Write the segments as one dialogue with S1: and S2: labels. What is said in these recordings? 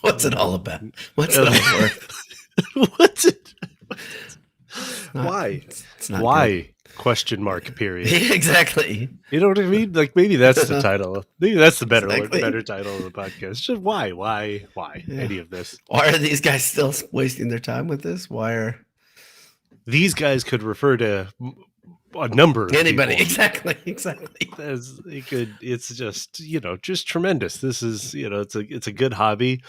S1: What's it all about? What's it all worth?
S2: What's it?
S1: Not,
S2: Why?
S1: It's not
S2: Why?
S1: good.
S2: Question mark, period.
S1: Exactly.
S2: You know what I mean? Like maybe that's the title. Maybe that's the
S1: Exactly.
S2: better title of the podcast. Just why?
S1: Yeah.
S2: Any of this?
S1: Why are these guys still wasting their time with this? Why are
S2: These guys could refer to a number of
S1: anybody?
S2: people.
S1: Exactly.
S2: As it could, it's just just tremendous. This is it's a good hobby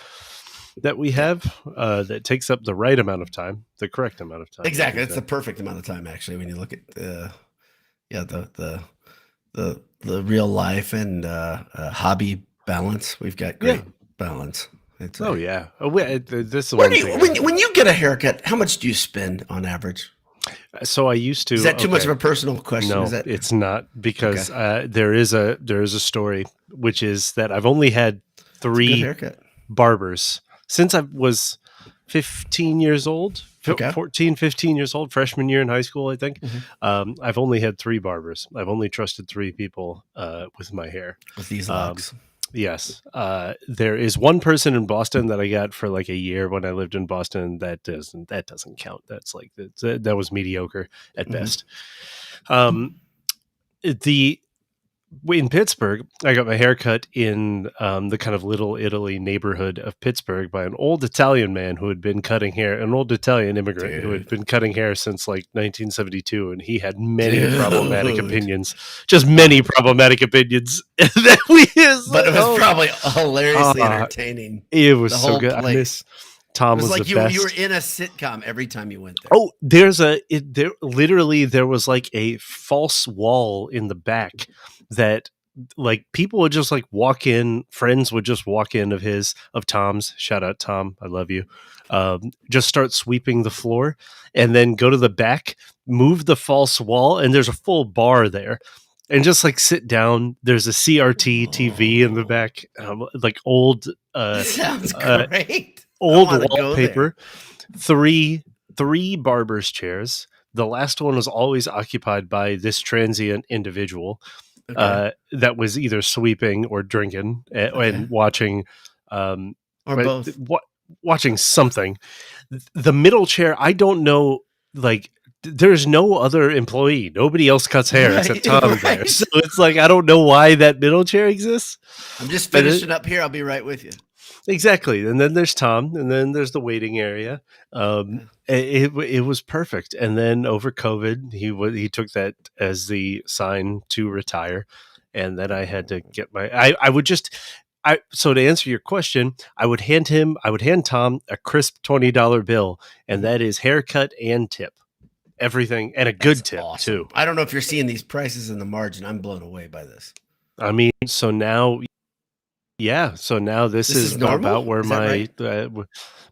S2: that we have that takes up the right amount of time, the correct amount of time.
S1: Exactly. It's the perfect amount of time, actually, when you look at the real life and hobby balance. We've got great balance.
S2: This is
S1: Where do you, when you get a haircut, how much do you spend on average?
S2: So I used to.
S1: Is that too much of a personal question?
S2: No, it's not, because there is a story, which is that I've only had 3 barbers since I was 15 years old, 14, 15 years old, freshman year in high school, I think. Mm-hmm. I've only had 3 barbers. I've only trusted 3 people with my hair.
S1: With these locks.
S2: Yes. There is one person in Boston that I got for like a year when I lived in Boston. That doesn't count. That's like, that was mediocre at best. In Pittsburgh, I got my hair cut in the kind of Little Italy neighborhood of Pittsburgh by an old Italian man who had been cutting hair, an old Italian immigrant who had been cutting hair since like 1972, and he had many problematic opinions, just many problematic opinions. But
S1: it was probably hilariously entertaining.
S2: It was so good. I miss Tom.
S1: It was like
S2: the best.
S1: You were in a sitcom every time you went there.
S2: Oh, there was like a false wall in the back that like people would just like walk in, friends would just walk in of Tom's, shout out Tom, I love you, just start sweeping the floor and then go to the back, move the false wall, and there's a full bar there, and just like sit down. There's a CRT TV in the back, like old
S1: sounds great.
S2: Old wallpaper, 3 barber's chairs. The last one was always occupied by this transient individual that was either sweeping or drinking and watching,
S1: or both,
S2: watching something. The middle chair, I don't know, like there's no other employee. Nobody else cuts hair except Tom there. So it's like, I don't know why that middle chair exists.
S1: I'm just finishing up here. I'll be right with you.
S2: Exactly. And then there's Tom, and then there's the waiting area. It was perfect. And then over COVID, he took that as the sign to retire. And then I had to get so to answer your question, I would hand Tom a crisp $20 bill, and that is haircut and tip. Everything, and a good tip too.
S1: I don't know if you're seeing these prices in the margin. I'm blown away by this.
S2: I mean, so now this is about where my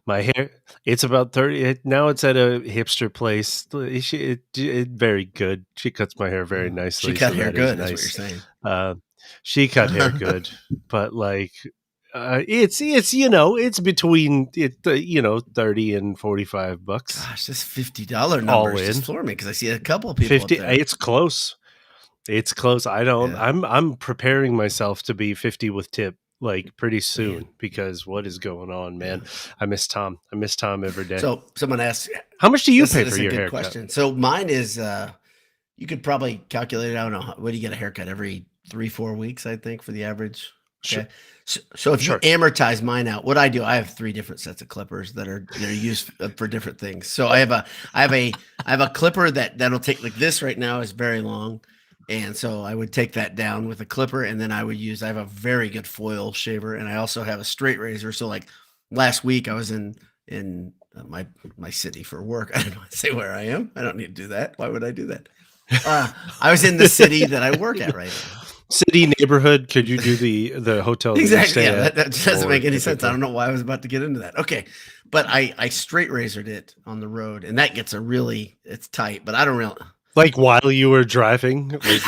S2: hair. It's about 30. Now it's at a hipster place. Very good. She cuts my hair very nicely.
S1: She cut hair good. Nice. That's what you're saying.
S2: She cut hair good, but like. It's between 30 and $45.
S1: Gosh, this $50 number is just for me because I see a couple of people.
S2: 50. It's close. It's close. I'm preparing myself to be 50 with tip like pretty soon because what is going on, man? I miss Tom. I miss Tom every day.
S1: So someone asked,
S2: how much do you pay for your haircut?
S1: Question. So mine is, you could probably calculate it. I don't know. What do you get a haircut every 3-4 weeks? I think for the average. Okay. So if you amortize mine out, what I do, I have 3 different sets of clippers that are used for different things. So I have a clipper that'll take, like this right now is very long. And so I would take that down with a clipper, and then I have a very good foil shaver, and I also have a straight razor. So like last week I was in my city for work. I don't want to say where I am. I don't need to do that. Why would I do that? I was in the city that I work at right now.
S2: City neighborhood. Could you do the hotel?
S1: Exactly. Yeah, that doesn't make any sense. I don't know why I was about to get into that. Okay. But I straight razored it on the road, and that gets it's tight, but I don't really.
S2: Like while you were driving, like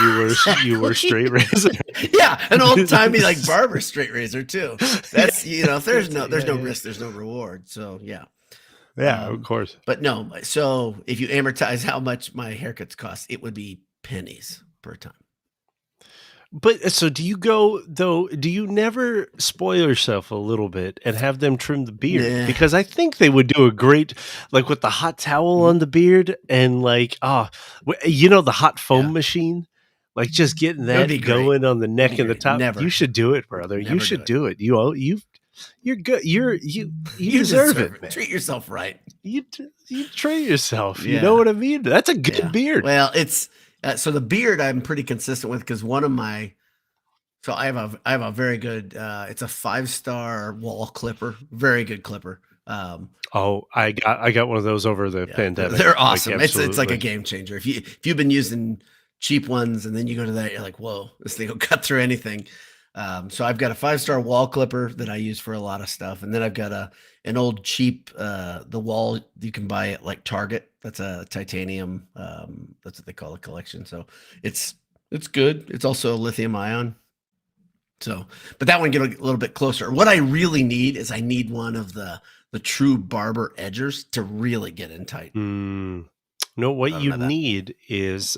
S2: you were straight razor.
S1: Yeah, an old timey like barber straight razor too. That's if there's no risk, there's no reward. So yeah.
S2: Yeah, of course.
S1: But no, so if you amortize how much my haircuts cost, it would be pennies per time.
S2: But so do you go though? Do you never spoil yourself a little bit and have them trim the beard?
S1: Nah.
S2: Because I think they would do a great, like with the hot towel on the beard and like the hot foam machine, like just getting
S1: It would be
S2: that
S1: great.
S2: going on the neck and the
S1: Great.
S2: top.
S1: Never.
S2: You should do it, brother. You
S1: Never
S2: should
S1: do it.
S2: You're good. You deserve it, man.
S1: Treat yourself right.
S2: You treat yourself.
S1: Yeah.
S2: You know what I mean? That's a good beard.
S1: Well, it's so the beard I'm pretty consistent with because one of my I have a very good it's a 5-star wall clipper, very good clipper.
S2: I got one of those over the pandemic.
S1: They're awesome.
S2: Like,
S1: it's like a game changer. If you've been using cheap ones and then you go to that, you're like, whoa, this thing will cut through anything. So I've got a 5-star wall clipper that I use for a lot of stuff, and then I've got an old cheap the wall you can buy at like Target. That's a titanium. That's what they call a collection. So it's good. It's also lithium ion. So, but that one get a little bit closer. What I really need is I need one of the true barber edgers to really get in tight.
S2: No, what you need is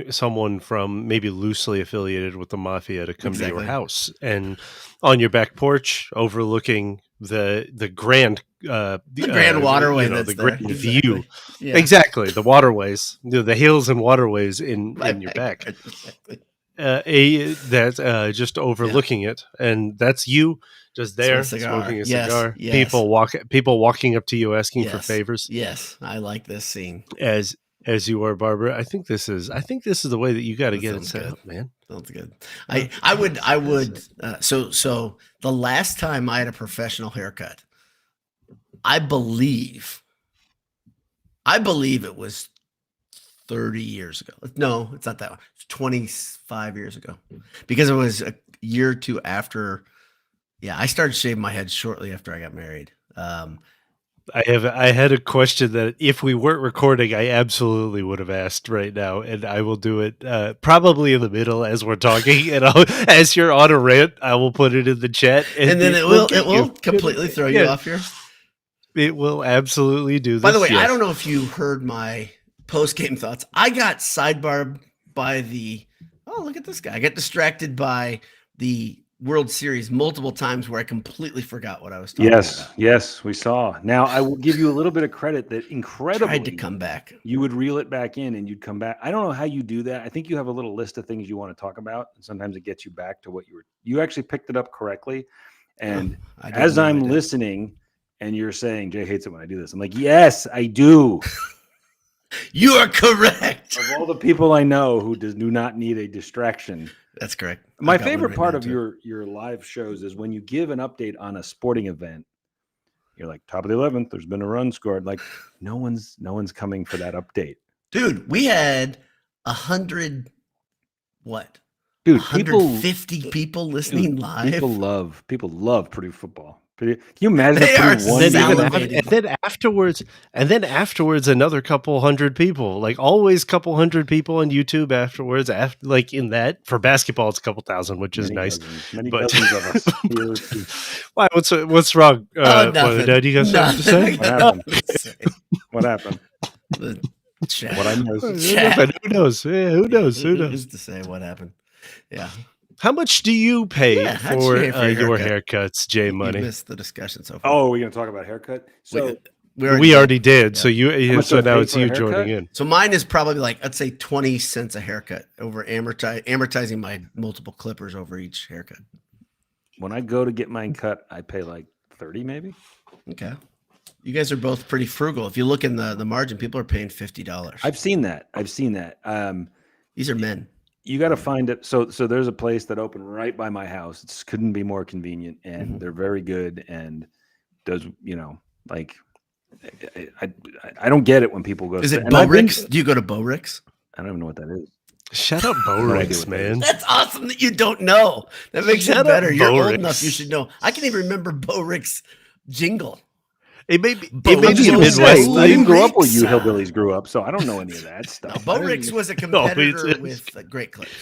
S2: someone from maybe loosely affiliated with the mafia to come to your house and on your back porch overlooking the grand
S1: grand waterway,
S2: the grand view.
S1: Yeah.
S2: Exactly, the waterways, the hills and waterways in your back. That's just overlooking it, and that's you just there smoking a cigar.
S1: Yes.
S2: People walking up to you asking for favors.
S1: Yes, I like this scene.
S2: As you are, Barbara. I think this is the way that you got to get it set up, man.
S1: Sounds good. I would. So the last time I had a professional haircut, I believe it was 30 years ago. No, it's not that one. It's 25 years ago, because it was a year or two after. Yeah, I started shaving my head shortly after I got married.
S2: I had a question that if we weren't recording, I absolutely would have asked right now, and I will do it probably in the middle as we're talking, and as you're on a rant, I will put it in the chat,
S1: and then it will completely throw you off here.
S2: It will absolutely do this.
S1: By the way, I don't know if you heard my post-game thoughts. I got sidebarred by look at this guy. I got distracted by the World Series multiple times where I completely forgot what I was talking about.
S3: Yes, we saw. Now, I will give you a little bit of credit that incredibly
S1: tried to come back.
S3: You would reel it back in and you'd come back. I don't know how you do that. I think you have a little list of things you want to talk about, and sometimes it gets you back to what you actually picked it up correcely. And as I'm listening and you're saying, Jay hates it when I do this, I'm like, yes, I do.
S1: You are correct.
S3: Of all the people I know who do not need a distraction.
S1: That's correct.
S3: My favorite part of your live shows is when you give an update on a sporting event. You're like, top of the 11th, there's been a run scored. Like, no one's coming for that update.
S1: Dude, we had 100 what?
S3: Dude,
S1: 150 people listening live.
S3: People love Purdue football. Can you imagine
S2: and then afterwards another couple hundred people, like always couple hundred people on YouTube afterwards, like in that. For basketball it's a couple thousand, which is nice.
S3: Many dozens of us.
S2: Why, what's wrong?
S1: Nothing.
S2: Do you guys have to say?
S3: What happened? What I
S2: missed. Who knows? Yeah, who knows?
S1: Who's to say what happened? Yeah.
S2: How much do you pay for your haircuts, Jay Money?
S1: You missed the discussion so far.
S3: Oh, we're going to talk about haircut? So
S2: we already did.
S1: Yeah.
S2: So now it's you joining in.
S1: So mine is probably like, I'd say 20 cents a haircut over amortizing my multiple clippers over each haircut.
S3: When I go to get mine cut, I pay like 30 maybe.
S1: Okay. You guys are both pretty frugal. If you look in the margin, people are paying $50.
S3: I've seen that.
S1: These are men.
S3: You got to find it. So there's a place that opened right by my house. It couldn't be more convenient, and they're very good. And does like I don't get it when people go.
S1: Is it Bo Ricks? Do you go to Bo Ricks?
S3: I don't even know what that is.
S2: Shut up, Bo Ricks, man.
S1: That's awesome that you don't know. That makes it better. You're old enough. You should know. I can even remember Bo Ricks' jingle.
S2: It may be a Midwest.
S3: I didn't grow up where you hillbillies grew up, so I don't know any of that stuff.
S1: Bo Ricks was a competitor with Great Clips.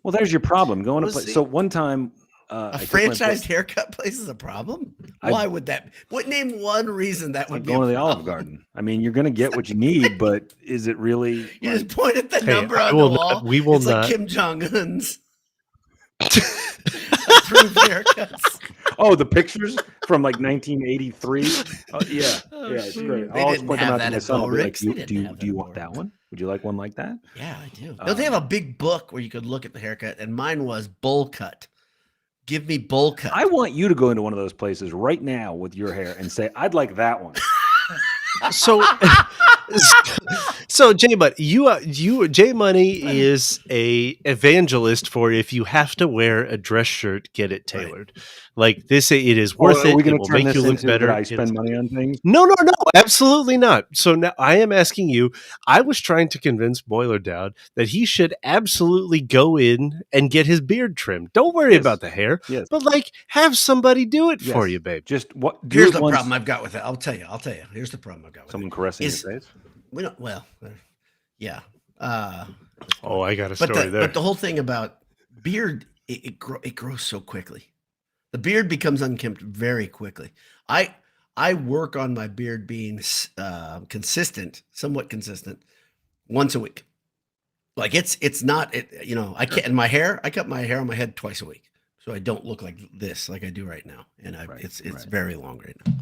S3: Well, there's your problem. Going to play. So one time
S1: A franchised haircut place is a problem? Why would that? What name one reason that would be
S3: going to the Olive Garden? I mean, you're going to get what you need, but is it really?
S1: You just point at the number on the wall.
S2: We will
S1: it's
S2: not.
S1: Like Kim Jong-un's approved haircuts.
S3: Oh, the pictures from like 1983. Yeah, it's great.
S1: They didn't have that at Bo Ricks.
S3: Do you want that one? Would you like one like that?
S1: Yeah, I do. They have a big book where you could look at the haircut, and mine was bowl cut. Give me bowl cut.
S3: I want you to go into one of those places right now with your hair and say, "I'd like that one."
S2: So J Money is a evangelist for if you have to wear a dress shirt, get it tailored. Right. Like this, it is worth it. It will make you look better.
S3: I spend money on things.
S2: No, absolutely not. So now I am asking you. I was trying to convince Boiler Dad that he should absolutely go in and get his beard trimmed. Don't worry about the hair, but like have somebody do it for you, babe.
S3: Just what?
S1: Here's the problem I've got with it. I'll tell you. Here's the problem I've got with
S3: someone caressing your face.
S1: We don't. Well, yeah.
S2: I got a story there.
S1: But the whole thing about beard, it grows so quickly. The beard becomes unkempt very quickly. I work on my beard being consistent, somewhat consistent, once a week. Like it's not. I can't. And my hair, I cut my hair on my head twice a week, so I don't look like this, like I do right now. And it's very long right now.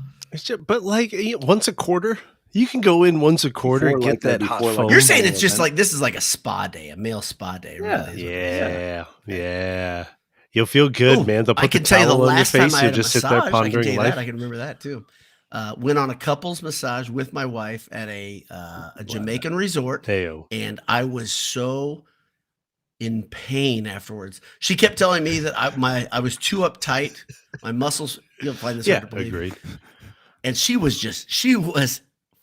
S2: But like once a quarter. You can go in once a quarter and get that hot foam.
S1: You're saying it's just like this is like a spa day, a male spa day. Really.
S2: Yeah. You'll feel good, man. They'll put the towel on your face. You just sit there pondering life.
S1: I can remember that too. Went on a couples massage with my wife at a Jamaican resort, and I was so in pain afterwards. She kept telling me that I was too uptight. My muscles. You'll find this hard to believe.
S2: Agreed.
S1: And she was.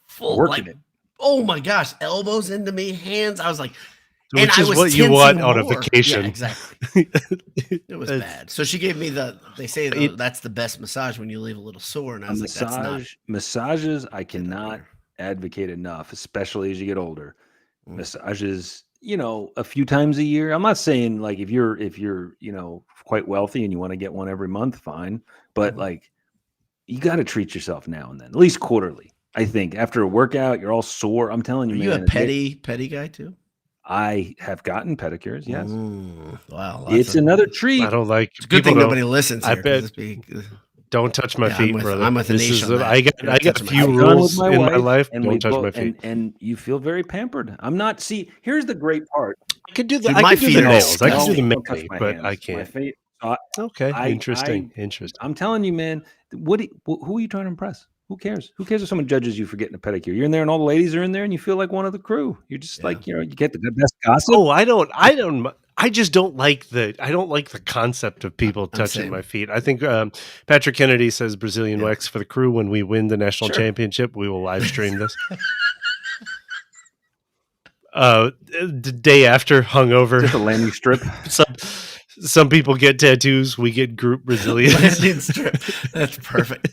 S1: Full,
S3: working it.
S1: Oh my gosh, elbows into me, hands. I was like,
S2: which is what you want on a vacation.
S1: Yeah, exactly. It was bad. So she gave me they say that's the best massage when you leave a little sore. And I was like, that's not.
S3: Massages, I cannot advocate enough, especially as you get older. Massages, a few times a year. I'm not saying like if you're quite wealthy and you want to get one every month, fine. But like you got to treat yourself now and then, at least quarterly. I think after a workout, you're all sore. I'm telling you, man.
S1: You a petty guy too?
S3: I have gotten pedicures. Yes.
S1: Wow.
S3: It's another treat.
S2: I don't like.
S1: It's a good thing nobody listens.
S2: I bet. Don't touch my feet, brother.
S1: I'm with the nation.
S2: I got a few rules in my life. Don't touch my feet.
S3: And you feel very pampered. I'm not. See, here's the great part.
S2: I could do the nails. I can do the mani, but I can't.
S3: My feet.
S2: Okay. Interesting.
S3: I'm telling you, man. Who are you trying to impress? Who cares? Who cares if someone judges you for getting a pedicure? You're in there and all the ladies are in there and you feel like one of the crew. You're just like, you get the best gossip.
S2: Oh, I just don't like the concept of people touching my feet. I think Patrick Kennedy says Brazilian wax for the crew. When we win the national championship, we will live stream this. The day after, hungover.
S3: Just a landing strip.
S2: Some people get tattoos. We get group Brazilians.
S1: Landing strip. That's perfect.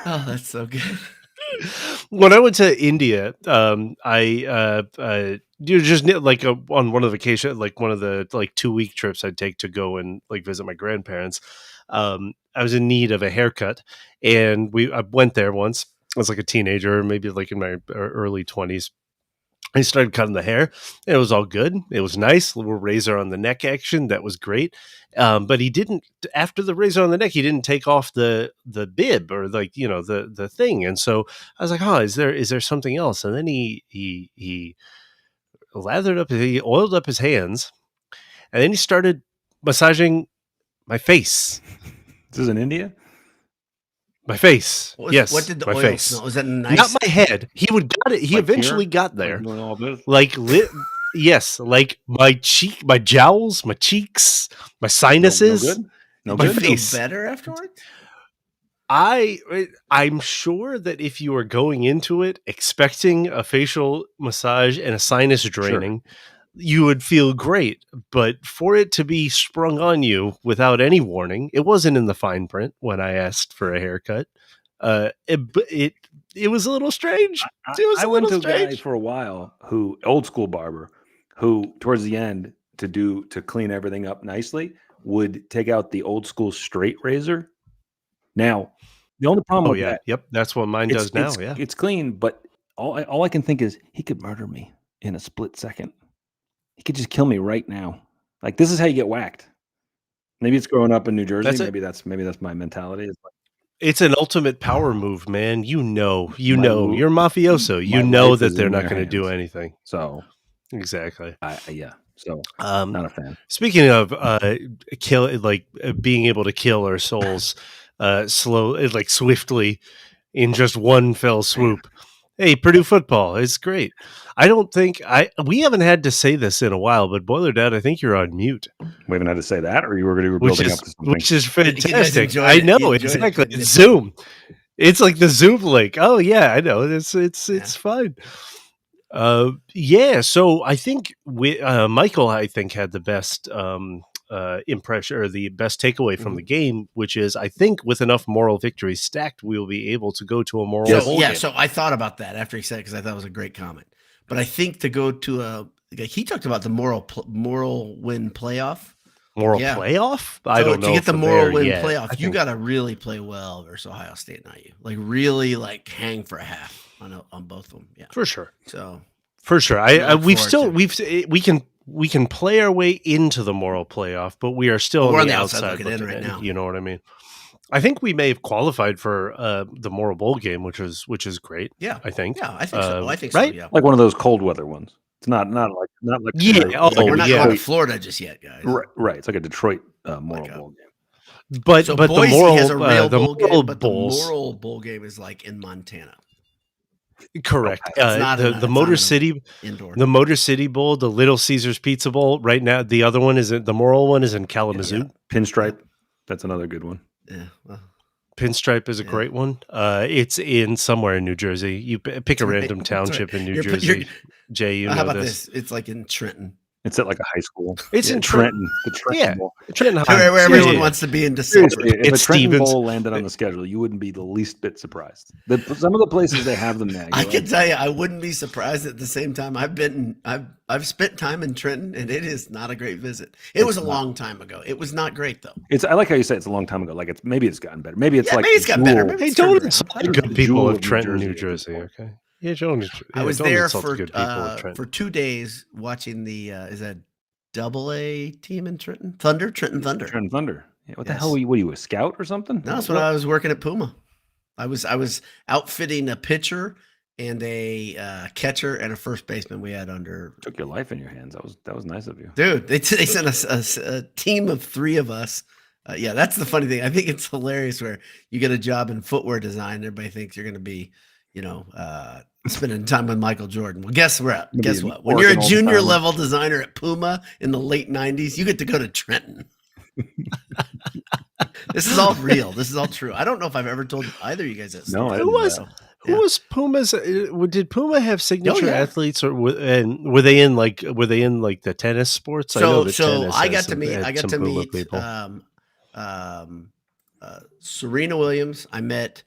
S1: Oh, that's so good.
S2: When I went to India, I just like on one of the vacation, like one of the like 2-week trips I'd take to go and like visit my grandparents. I was in need of a haircut, and I went there once. I was like a teenager, maybe like in my early 20s. I started cutting the hair, and it was all good. It was nice, little razor on the neck action. That was great. But he didn't, after the razor on the neck, he didn't take off the bib or like, the thing. And so I was like, is there something else? And then he oiled up his hands, and then he started massaging my face.
S3: This is in India?
S2: My face. Yes.
S1: What did the oil
S2: face
S1: smell? Was that nice?
S2: Not my head. He eventually got there. Like yes, like my cheek, my jowls, my cheeks, my sinuses.
S3: No
S1: good?
S3: My
S1: face. Feel better afterwards?
S2: I'm sure that if you are going into it expecting a facial massage and a sinus draining, you would feel great. But for it to be sprung on you without any warning, it wasn't in the fine print when I asked for a haircut. It was a little strange.
S3: I went to a guy for a while old school barber, who towards the end to clean everything up nicely would take out the old school straight razor. Now, the only problem with that,
S2: yep, that's what mine does now. Yeah,
S3: it's clean, but all I can think is he could murder me in a split second. He could just kill me right now. Like, this is how you get whacked. Maybe it's growing up in New Jersey. Maybe that's my mentality.
S2: It's an ultimate power move, man. You're mafioso. You know that they're not going to do anything.
S3: So
S2: exactly.
S3: So not a fan.
S2: Speaking of being able to kill our souls swiftly in just one fell swoop. Hey, Purdue football, it's great. I don't think we haven't had to say this in a while, but Boiler Dad, I think you're on mute.
S3: We haven't had to say that, or you were building up to something.
S2: Which is fantastic. I know, exactly. It's Zoom. It's like the Zoom link. Oh yeah, I know. It's fine. So I think Michael, I think, had the best impression or the best takeaway from the game, which is I think with enough moral victories stacked, we will be able to go to a moral bowl game.
S1: So I thought about that after he said it because I thought it was a great comment. But I think to go to he talked about the moral win playoff.
S2: Playoff? I don't know.
S1: To get the moral win playoff, you got to really play well versus Ohio State, not you. Like really, hang for a half on both of them. Yeah,
S2: for sure.
S1: So
S2: for sure, we can play our way into the moral playoff, but we are still on the outside looking in right now. You know what I mean? I think we may have qualified for the moral bowl game, which is great.
S1: Yeah,
S2: I think.
S1: Yeah, I think so. I think
S2: right?
S1: So. Yeah,
S3: like one of those cold weather ones. It's not like
S1: we're not going to Florida just yet, guys.
S3: Right. It's like a Detroit moral bowl game.
S2: But
S1: Boise
S2: the moral
S1: has a real bowl game, but
S2: the
S1: moral bowl game is like in Montana.
S2: Correct. The Motor City
S1: indoor.
S2: The Motor City Bowl, the Little Caesars Pizza Bowl. Right now, the other one is the moral one is in Kalamazoo.
S3: Yeah. Pinstripe. That's another good one.
S1: Yeah. Well,
S2: Pinstripe is a great one. It's in somewhere in New Jersey. You pick a random township in New Jersey. Jay, you know
S1: how about
S2: this.
S1: It's like in Trenton.
S3: It's at like a high school.
S2: It's in Trenton.
S3: The Trenton Bowl.
S2: Trenton
S1: High. Where everyone wants to be in December.
S3: If a Trenton Bowl landed on the schedule, you wouldn't be the least bit surprised. Some of the places they have them now.
S1: I can tell you, I wouldn't be surprised at the same time. I've spent time in Trenton, and it is not a great visit. It was a long time ago. It was not great though.
S3: I like how you say it's a long time ago. Like maybe it's gotten better. Maybe it's
S1: maybe it's gotten better. Maybe
S2: hey, don't insult the good people of Trenton, New Jersey. Okay. Yeah,
S1: I was there for 2 days watching the is that AA team in Trenton Thunder.
S3: Yeah, what the hell were you a scout or something?
S1: No, that's when I was working at Puma. I was outfitting a pitcher and a catcher and a first baseman. We had under
S3: took your life in your hands. That was nice of you,
S1: dude. They sent us a team of 3 of us. Yeah, that's the funny thing. I think it's hilarious where you get a job in footwear design. Everybody thinks you're going to be, spending time with Michael Jordan. Well, guess what? When you're a junior level designer at Puma in the late 90s, you get to go to Trenton. This is all real. This is all true. I don't know if I've ever told either of you guys that story.
S3: No,
S2: who was Puma's? Did Puma have signature athletes, or were they in like the tennis sports?
S1: I got to meet Serena Williams. I met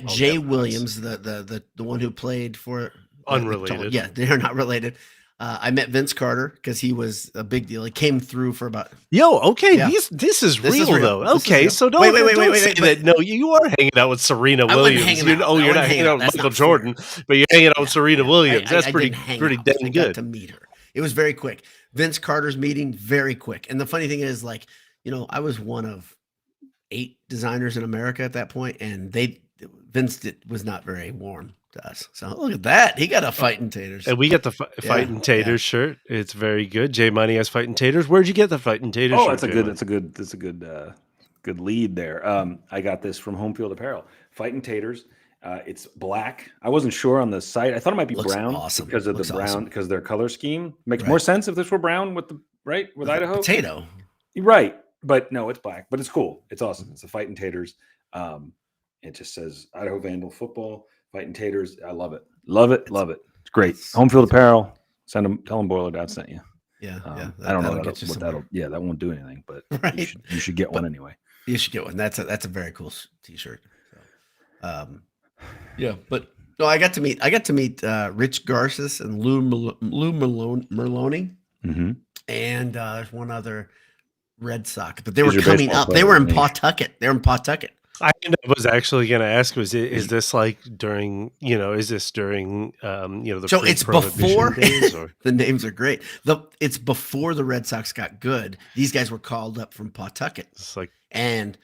S1: Jay Williams, the one who played for
S2: unrelated.
S1: Yeah, they're not related. I met Vince Carter because he was a big deal. He came through for about.
S2: Okay. Yeah. This is real though. Okay, so don't say that. No, you are hanging out with Serena Williams. You're not hanging out with Michael Jordan, but you're hanging out with Serena Williams. That's pretty dang good.
S1: Got to meet her. It was very quick. Vince Carter's meeting very quick, and the funny thing is, I was one of 8 designers in America at that point, and Vince was not very warm to us. So look at that. He got a Fightin' Taters.
S2: And we got the Fightin' Taters shirt. It's very good. Jay Money has Fightin' Taters. Where'd you get the Fightin' Taters shirt?
S3: That's a good lead there. I got this from Home Field Apparel. Fightin' Taters. It's black. I wasn't sure on the site. I thought it might be brown because of because their color scheme. Makes more sense if this were brown with Idaho.
S1: Potato.
S3: Right. But no, it's black. But it's cool. It's awesome. It's the Fightin' Taters. It just says Idaho Vandal Football, Fightin' Taters. I love it. Love it. It's great. Home Field Apparel. Tell them Boiler Dad sent you.
S1: Yeah.
S3: I don't know what that'll. Yeah, that won't do anything, but you should get one anyway.
S1: You should get one. That's a very cool T-shirt. So, but no, I got to meet Rich Garces and Lou Merloni,
S3: mm-hmm.
S1: and one other Red Sox, but they were coming up. They were in Pawtucket. They were in Pawtucket.
S2: I was actually going to ask: is this like during? Is this during? The
S1: so it's before
S2: days, or?
S1: The names are great. It's before the Red Sox got good. These guys were called up from Pawtucket.
S2: It's like
S1: and.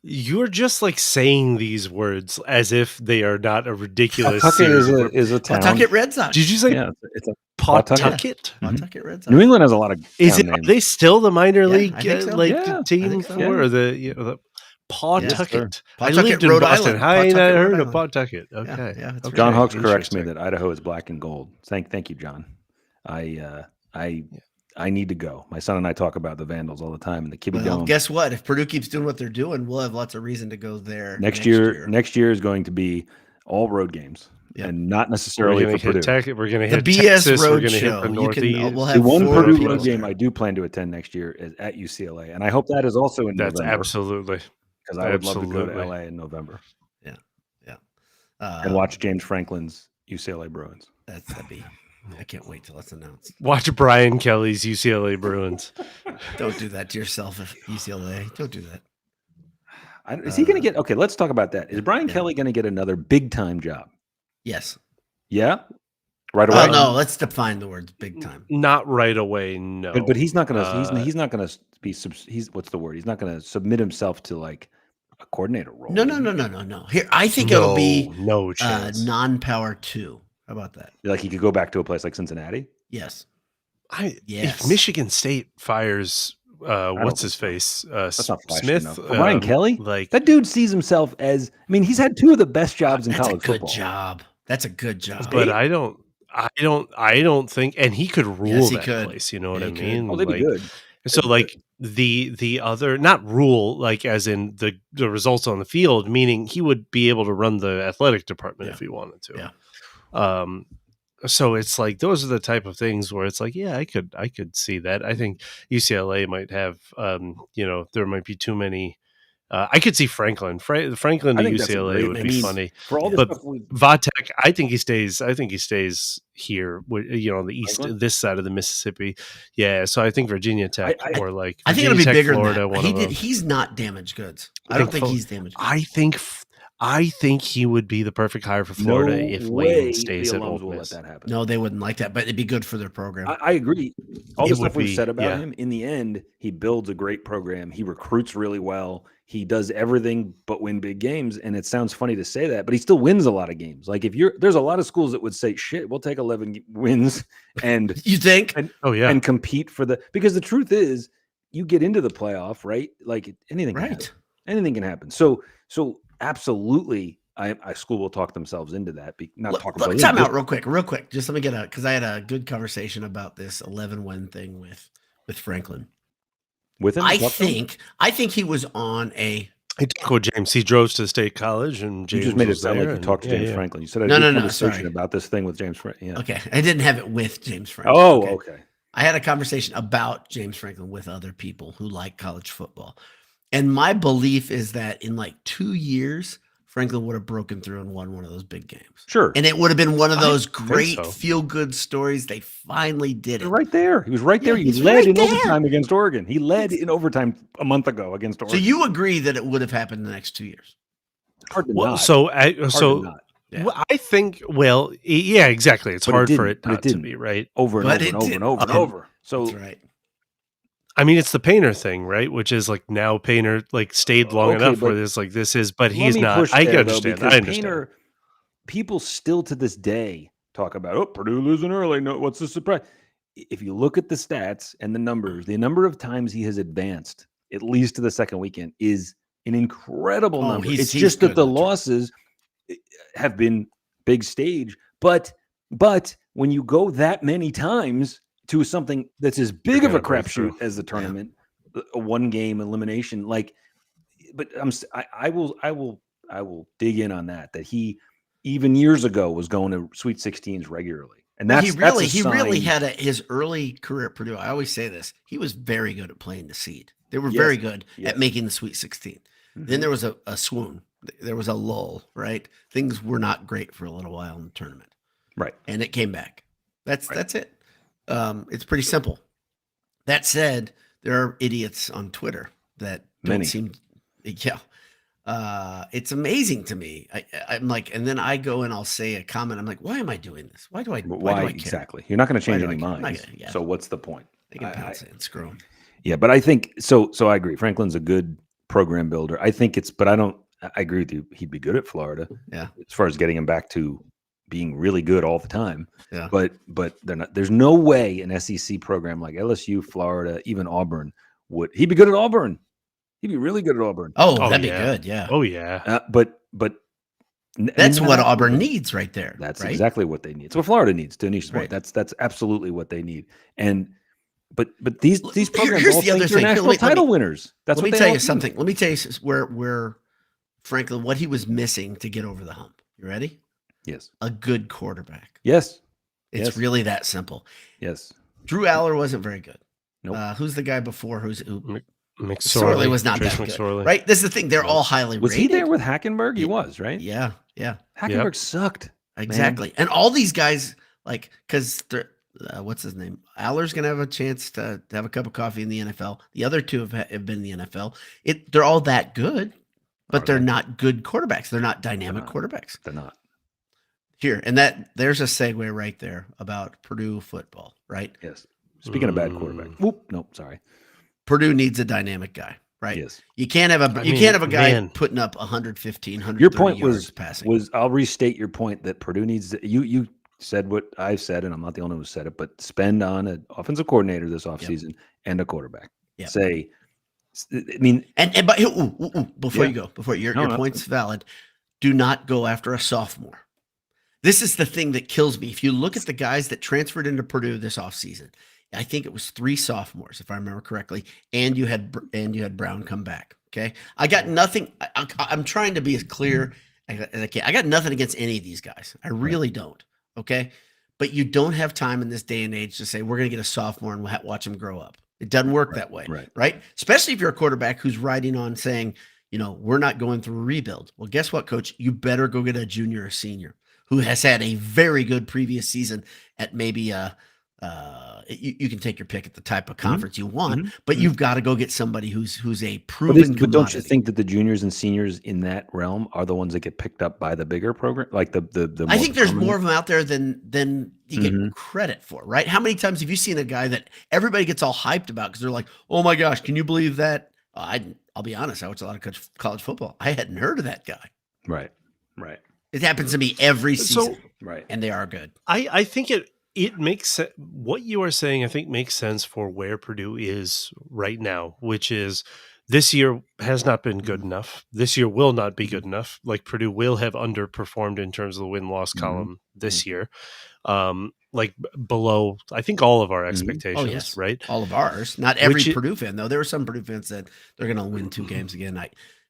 S2: You're just like saying these words as if they are not a ridiculous.
S3: Pawtucket is a town.
S1: Pawtucket Red Sox.
S2: Did you say?
S3: Yeah, it's a
S2: Pawtucket.
S1: Yeah. Pawtucket Red Sox.
S3: New England has a lot of.
S2: Are they still the minor league team
S1: so.
S2: or the Pawtucket?
S1: Yes,
S2: I lived in
S1: Rhode
S2: Boston.
S1: Island.
S2: I heard of Pawtucket. Okay.
S1: Yeah,
S2: okay.
S3: John Hawks corrects me that Idaho is black and gold. Thank you, John. I need to go. My son and I talk about the Vandals all the time, and the Kibby Dome.
S1: Guess what? If Purdue keeps doing what they're doing, we'll have lots of reason to go there
S3: next year. Next year is going to be all road games, and not necessarily for Purdue.
S2: We're going to hit
S1: the BS
S2: Texas,
S1: road
S2: we're going to
S1: show.
S2: hit the Northeast.
S1: We'll have
S3: the one Purdue road game I do plan to attend next year is at UCLA, and I hope that is also in November.
S2: That's absolutely
S3: because I would love to go to LA in November.
S1: Yeah.
S3: And watch James Franklin's UCLA Bruins.
S1: That'd be. I can't wait till it's announced.
S2: Watch Brian Kelly's UCLA Bruins.
S1: Don't do that to yourself, UCLA. Don't do that.
S3: Is he going to get? Okay, let's talk about that. Is Brian Kelly going to get another big time job?
S1: Yes.
S3: Yeah. Right away.
S1: No. Let's define the words "big time."
S2: Not right away. No.
S3: But he's not going to. He's not going to be. What's the word? He's not going to submit himself to like a coordinator role.
S1: No. Here, I think it'll be
S2: no chance.
S1: Non-power 2. How about that?
S3: Like he could go back to a place like Cincinnati?
S1: Yes.
S2: If Michigan State fires what's his face? Smith?
S3: Brian Kelly?
S2: Like
S3: that dude sees himself as he's had 2 of the best jobs in college football.
S1: That's a good job.
S2: But I don't think, and he could rule place, you know what I mean?
S3: Oh, they'd be good.
S2: So the other, not rule like as in the results on the field, meaning he would be able to run the athletic department if he wanted to.
S1: Yeah.
S2: So it's like those are the type of things where it's like, I could see that. I think UCLA might have, there might be too many. I could see Franklin to UCLA would be funny.
S3: For all
S2: but Vatek, I think he stays here, on the east, this side of the Mississippi. Yeah, so I think Virginia Tech
S1: I think it'll be bigger Florida, than that. He's not damaged goods. I don't think he's damaged goods.
S2: I think he would be the perfect hire for Florida if Lane stays at Ole Miss.
S3: Let that happen.
S1: No, they wouldn't like that, but it'd be good for their program.
S3: I agree. All the stuff we've said about him, in the end, he builds a great program. He recruits really well. He does everything but win big games. And it sounds funny to say that, but he still wins a lot of games. Like there's a lot of schools that would say, shit, we'll take 11 wins and
S1: you think?
S3: And compete because the truth is you get into the playoff, right? Like anything can happen. Anything can happen. So absolutely, school will talk themselves into that.
S1: Time out real quick. Just let me get out because I had a good conversation about this 11-win thing with Franklin.
S3: With him,
S1: I think he was on a.
S2: He talked with James. He drove to the State College, and James
S3: you just made it sound like you talked to James Franklin. You said I had a conversation about this thing with James Franklin. Yeah.
S1: Okay, I didn't have it with James Franklin.
S3: Oh, okay.
S1: I had a conversation about James Franklin with other people who like college football. And my belief is that in like 2 years, Franklin would have broken through and won one of those big games.
S3: Sure.
S1: And it would have been one of those great feel-good stories. They finally did it.
S3: Right there. He was right there. He led in overtime against Oregon. He led in overtime a month ago against Oregon.
S1: So you agree that it would have happened in the next 2 years?
S3: Hard to not.
S2: I think, exactly. It's hard for it not to be, right?
S3: Over and over. So
S1: that's right.
S2: I mean, it's the Painter thing, right? Which is like now Painter stayed long enough where this is, but he's not. I understand. I understand.
S3: Painter, people still to this day talk about, Purdue losing early. No, what's the surprise? If you look at the stats and the numbers, the number of times he has advanced, at least to the second weekend, is an incredible number. It's just that the losses have been big stage, but when you go that many times to something that's as big of a crapshoot as the tournament, a 1-game elimination, but I will dig in on that he even years ago was going to Sweet 16s regularly, and he really had his early career at Purdue. I always say this: he was very good at playing the seed. They were very good at making the Sweet 16. Mm-hmm. Then there was a swoon. There was a lull. Right, things were not great for a little while in the tournament. Right,
S1: and it came back. That's it. It's pretty simple. That said, there are idiots on Twitter that don't
S3: Many.
S1: seem, yeah. It's amazing to me. I'm like, and then I go and I'll say a comment. I'm like, why am I doing this? Why do I care?
S3: Exactly? You're not going to change any
S1: I'm not
S3: minds.
S1: gonna- yeah.
S3: So what's the point?
S1: They can pounce it and screw them.
S3: Yeah, but I think so. So I agree. Franklin's a good program builder. I think but I agree with you. He'd be good at Florida.
S1: Yeah.
S3: As far as getting him back to being really good all the time.
S1: Yeah.
S3: But they're not. There's no way an SEC program like LSU, Florida, even Auburn he'd be good at Auburn. He'd be really good at Auburn.
S1: Oh, that'd be good. Yeah.
S2: Oh yeah.
S3: But
S1: that's what Auburn needs right there.
S3: That's
S1: right?
S3: exactly what they need. It's what Florida needs. To Anish's point,
S1: Right.
S3: that's absolutely what they need. And but these programs
S1: Here's
S3: all
S1: the other
S3: think they're
S1: thing.
S3: national title winners. That's
S1: let
S3: what
S1: me
S3: they
S1: tell
S3: all
S1: you
S3: do.
S1: something. Let me tell you where Franklin, what he was missing to get over the hump. You ready?
S3: Yes.
S1: A good quarterback.
S3: Yes.
S1: It's really that simple.
S3: Yes.
S1: Drew Aller wasn't very good.
S3: Nope.
S1: Who's the guy before?
S2: McSorley
S1: was not
S2: Trace
S1: that
S2: McSorley.
S1: good. Right? This is the thing. They're all highly
S3: Was
S1: rated.
S3: he there with Hackenberg? He was, right?
S1: Yeah.
S3: Hackenberg sucked.
S1: Exactly.
S3: Man.
S1: And all these guys, like, because what's his name? Aller's going to have a chance to have a cup of coffee in the NFL. The other two have been in the NFL. They're all that good, but they're not good quarterbacks. They're not dynamic quarterbacks.
S3: They're not.
S1: Here, and there's a segue right there about Purdue football, right?
S3: Yes. Speaking of bad quarterback. Whoop. Nope. Sorry.
S1: Purdue needs a dynamic guy, right?
S3: Yes.
S1: You can't have a guy putting up 115, 130
S3: your point
S1: yards passing.
S3: Was I'll restate your point that Purdue needs you said what I've said, and I'm not the only one who said it, but spend on an offensive coordinator this offseason and a quarterback.
S1: Yep.
S3: Say, I mean,
S1: but before you go, your point's valid. Do not go after a sophomore. This is the thing that kills me. If you look at the guys that transferred into Purdue this offseason, I think it was 3 sophomores, if I remember correctly, and you had Brown come back. Okay, I got nothing. I'm trying to be as clear as I can. I got nothing against any of these guys. I really don't. Okay, but you don't have time in this day and age to say we're going to get a sophomore and watch him grow up. It doesn't work that way, right? Especially if you're a quarterback who's riding on saying, we're not going through a rebuild. Well, guess what, coach? You better go get a junior or senior who has had a very good previous season at maybe you can take your pick at the type of conference you want, but you've got to go get somebody who's a proven.
S3: But don't you think that the juniors and seniors in that realm are the ones that get picked up by the bigger program, like the
S1: I think there's more of them out there than you get credit for, right? How many times have you seen a guy that everybody gets all hyped about because they're like, "Oh my gosh, can you believe that?" I'll be honest, I watch a lot of college football. I hadn't heard of that guy.
S3: Right.
S1: It happens to me every season,
S3: right?
S1: And they are good.
S2: I think it makes sense. What you are saying, I think, makes sense for where Purdue is right now, which is this year has not been good enough. This year will not be good enough. Like Purdue will have underperformed in terms of the win-loss column this year. Like below, I think, all of our expectations, right?
S1: All of ours. Not every Purdue fan, though. There were some Purdue fans that they're going to win 2 games again.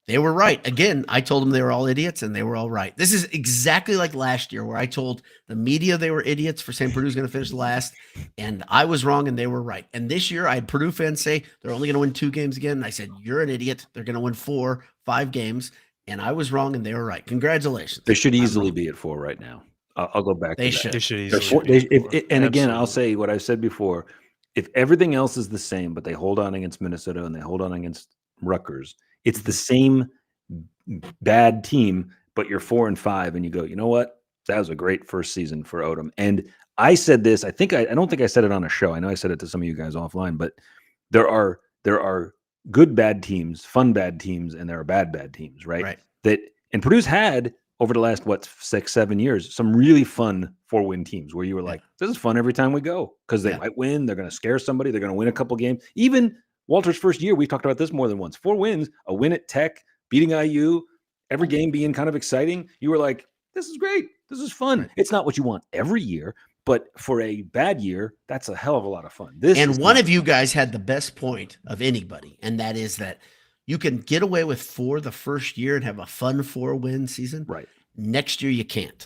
S1: They were right. Again, I told them they were all idiots, and they were all right. This is exactly like last year where I told the media they were idiots for saying Purdue's going to finish last, and I was wrong, and they were right. And this year, I had Purdue fans say they're only going to win 2 games again, and I said, you're an idiot. They're going to win 4, 5 games, and I was wrong, and they were right. Congratulations.
S3: They should easily be at 4 right now. I'll go back to that.
S2: They should easily be at 4.
S3: And again, I'll say what I've said before. If everything else is the same, but they hold on against Minnesota and they hold on against Rutgers, it's the same bad team, but you're 4-5, and you go, you know what? That was a great first season for Odom. And I said this. I don't think I said it on a show. I know I said it to some of you guys offline, but there are good bad teams, fun bad teams, and there are bad teams, right? And Purdue's had over the last 6-7 years some really fun 4-win teams where you were like, this is fun every time we go because they might win. They're going to scare somebody. They're going to win a couple games. Even Walter's first year, we talked about this more than once. 4 wins, a win at Tech, beating IU, every game being kind of exciting. You were like, this is great. This is fun. It's not what you want every year, but for a bad year, that's a hell of a lot of fun.
S1: One of you guys had the best point of anybody, and that is that you can get away with 4 the first year and have a fun 4-win season.
S3: Right.
S1: Next year, you can't.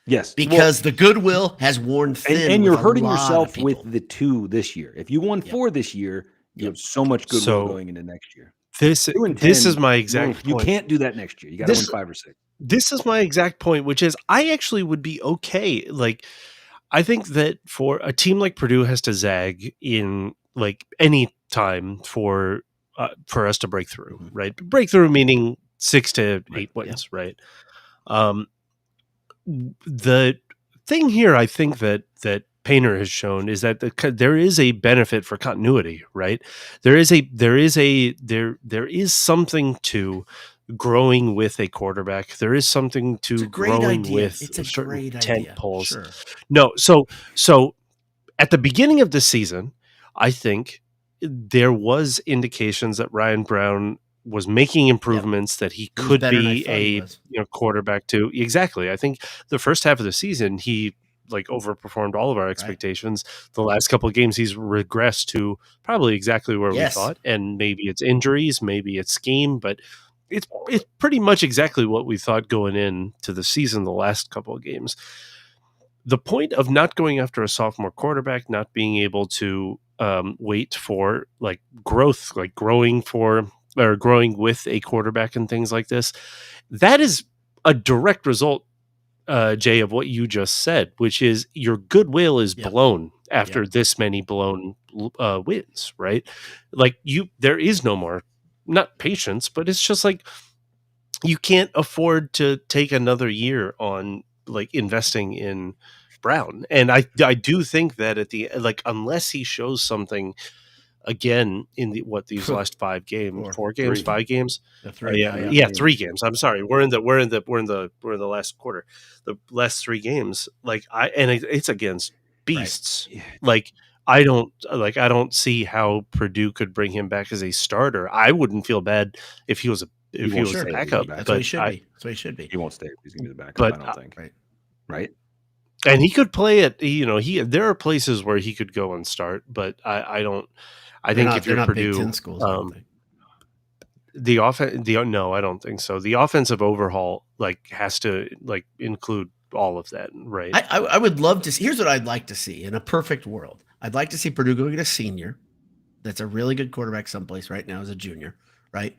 S3: Yes.
S1: Because the goodwill has worn thin.
S3: And you're hurting yourself with the 2 this year. If you won 4 this year, you have so much goodwill going into next year.
S2: This is my exact point.
S3: You can't do that next year. You got to win 5 or 6.
S2: This is my exact point, which is I actually would be okay. Like, I think that for a team like Purdue has to zag in like any time for us to break through, right? Breakthrough meaning 6 to 8 wins, right? The thing here, I think that Painter has shown is that there is a benefit for continuity, right? There is something to growing with a quarterback. There is something to growing with certain tent poles.
S1: Sure.
S2: No, so at the beginning of the season, I think there was indications that Ryan Brown was making improvements, that he could be a quarterback too. Exactly. I think the first half of the season, he overperformed all of our expectations. Right. The last couple of games, he's regressed to probably exactly where we thought. And maybe it's injuries, maybe it's scheme, but it's pretty much exactly what we thought going into the season the last couple of games. The point of not going after a sophomore quarterback, not being able to wait for growth, growing with a quarterback and things like this, that is a direct result, Jay, of what you just said, which is your goodwill is blown after this many blown wins, right? There is no more, not patience, but it's just you can't afford to take another year on investing in Brown. And I do think that at the unless he shows something again in these last 5 games, 4 games, 5 games, 3 games. I'm sorry, we're in the last quarter, the last 3 games. It's against beasts. Right. I don't see how Purdue could bring him back as a starter. I wouldn't feel bad if he was a backup.
S1: That's what he should be. That's what he should be.
S3: He won't stay if he's going to be the backup. I don't think. Right.
S2: And he could play it. There are places where he could go and start, but I don't. I think if you're Purdue,
S1: Big Ten schools, I don't think.
S2: No, I don't think so. The offensive overhaul has to include all of that, right?
S1: I would love to see. Here's what I'd like to see in a perfect world. I'd like to see Purdue go get a senior that's a really good quarterback someplace right now as a junior, right?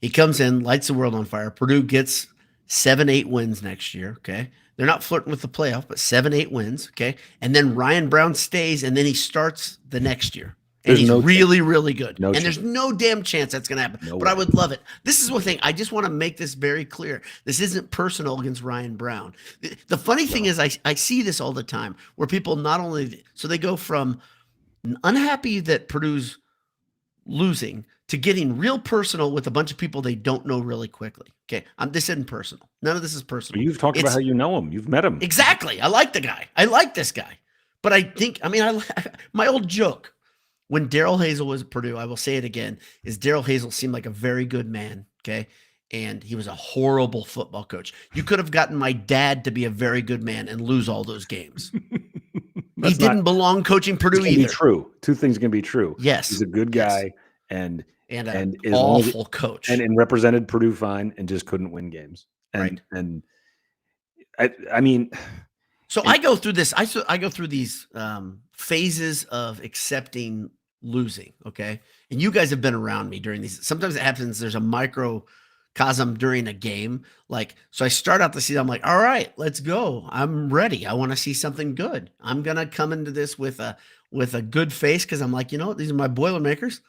S1: He comes in, lights the world on fire. Purdue gets 7-8 wins next year, okay? They're not flirting with the playoff, but 7-8 wins, okay? And then Ryan Brown stays, and then he starts the next year. And he's really good. And there's no damn chance that's going to happen. But I would love it. This is one thing. I just want to make this very clear. This isn't personal against Ryan Brown. The funny thing is I see this all the time where people not only – so they go from unhappy that Purdue's losing to getting real personal with a bunch of people they don't know really quickly. Okay, this isn't personal. None of this is personal.
S3: You've talked about how you know him. You've met him.
S1: Exactly. I like the guy. I like this guy. But I think – my old joke – when Daryl Hazel was at Purdue, I will say it again, is Daryl Hazel seemed like a very good man, okay? And he was a horrible football coach. You could have gotten my dad to be a very good man and lose all those games. He didn't belong coaching Purdue either.
S3: True. 2 things can be true.
S1: Yes.
S3: He's a good guy and
S1: an awful coach.
S3: And represented Purdue fine and just couldn't win games. And I mean...
S1: So I go through this. I go through these phases of accepting losing. Okay, and you guys have been around me during these. Sometimes it happens. There's a microcosm during a game. So I start out the season. I'm like, all right, let's go. I'm ready. I want to see something good. I'm gonna come into this with a good face because I'm like, these are my Boilermakers.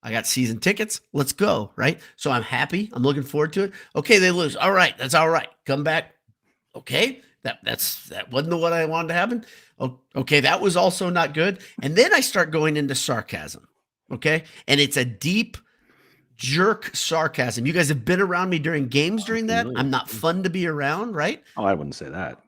S1: I got season tickets. Let's go. Right. So I'm happy. I'm looking forward to it. Okay, they lose. All right, that's all right. Come back. Okay. That wasn't what I wanted to happen. Okay, that was also not good. And then I start going into sarcasm. Okay, and it's a deep jerk sarcasm. You guys have been around me during games during that. I'm not fun to be around, right?
S3: Oh, I wouldn't say that.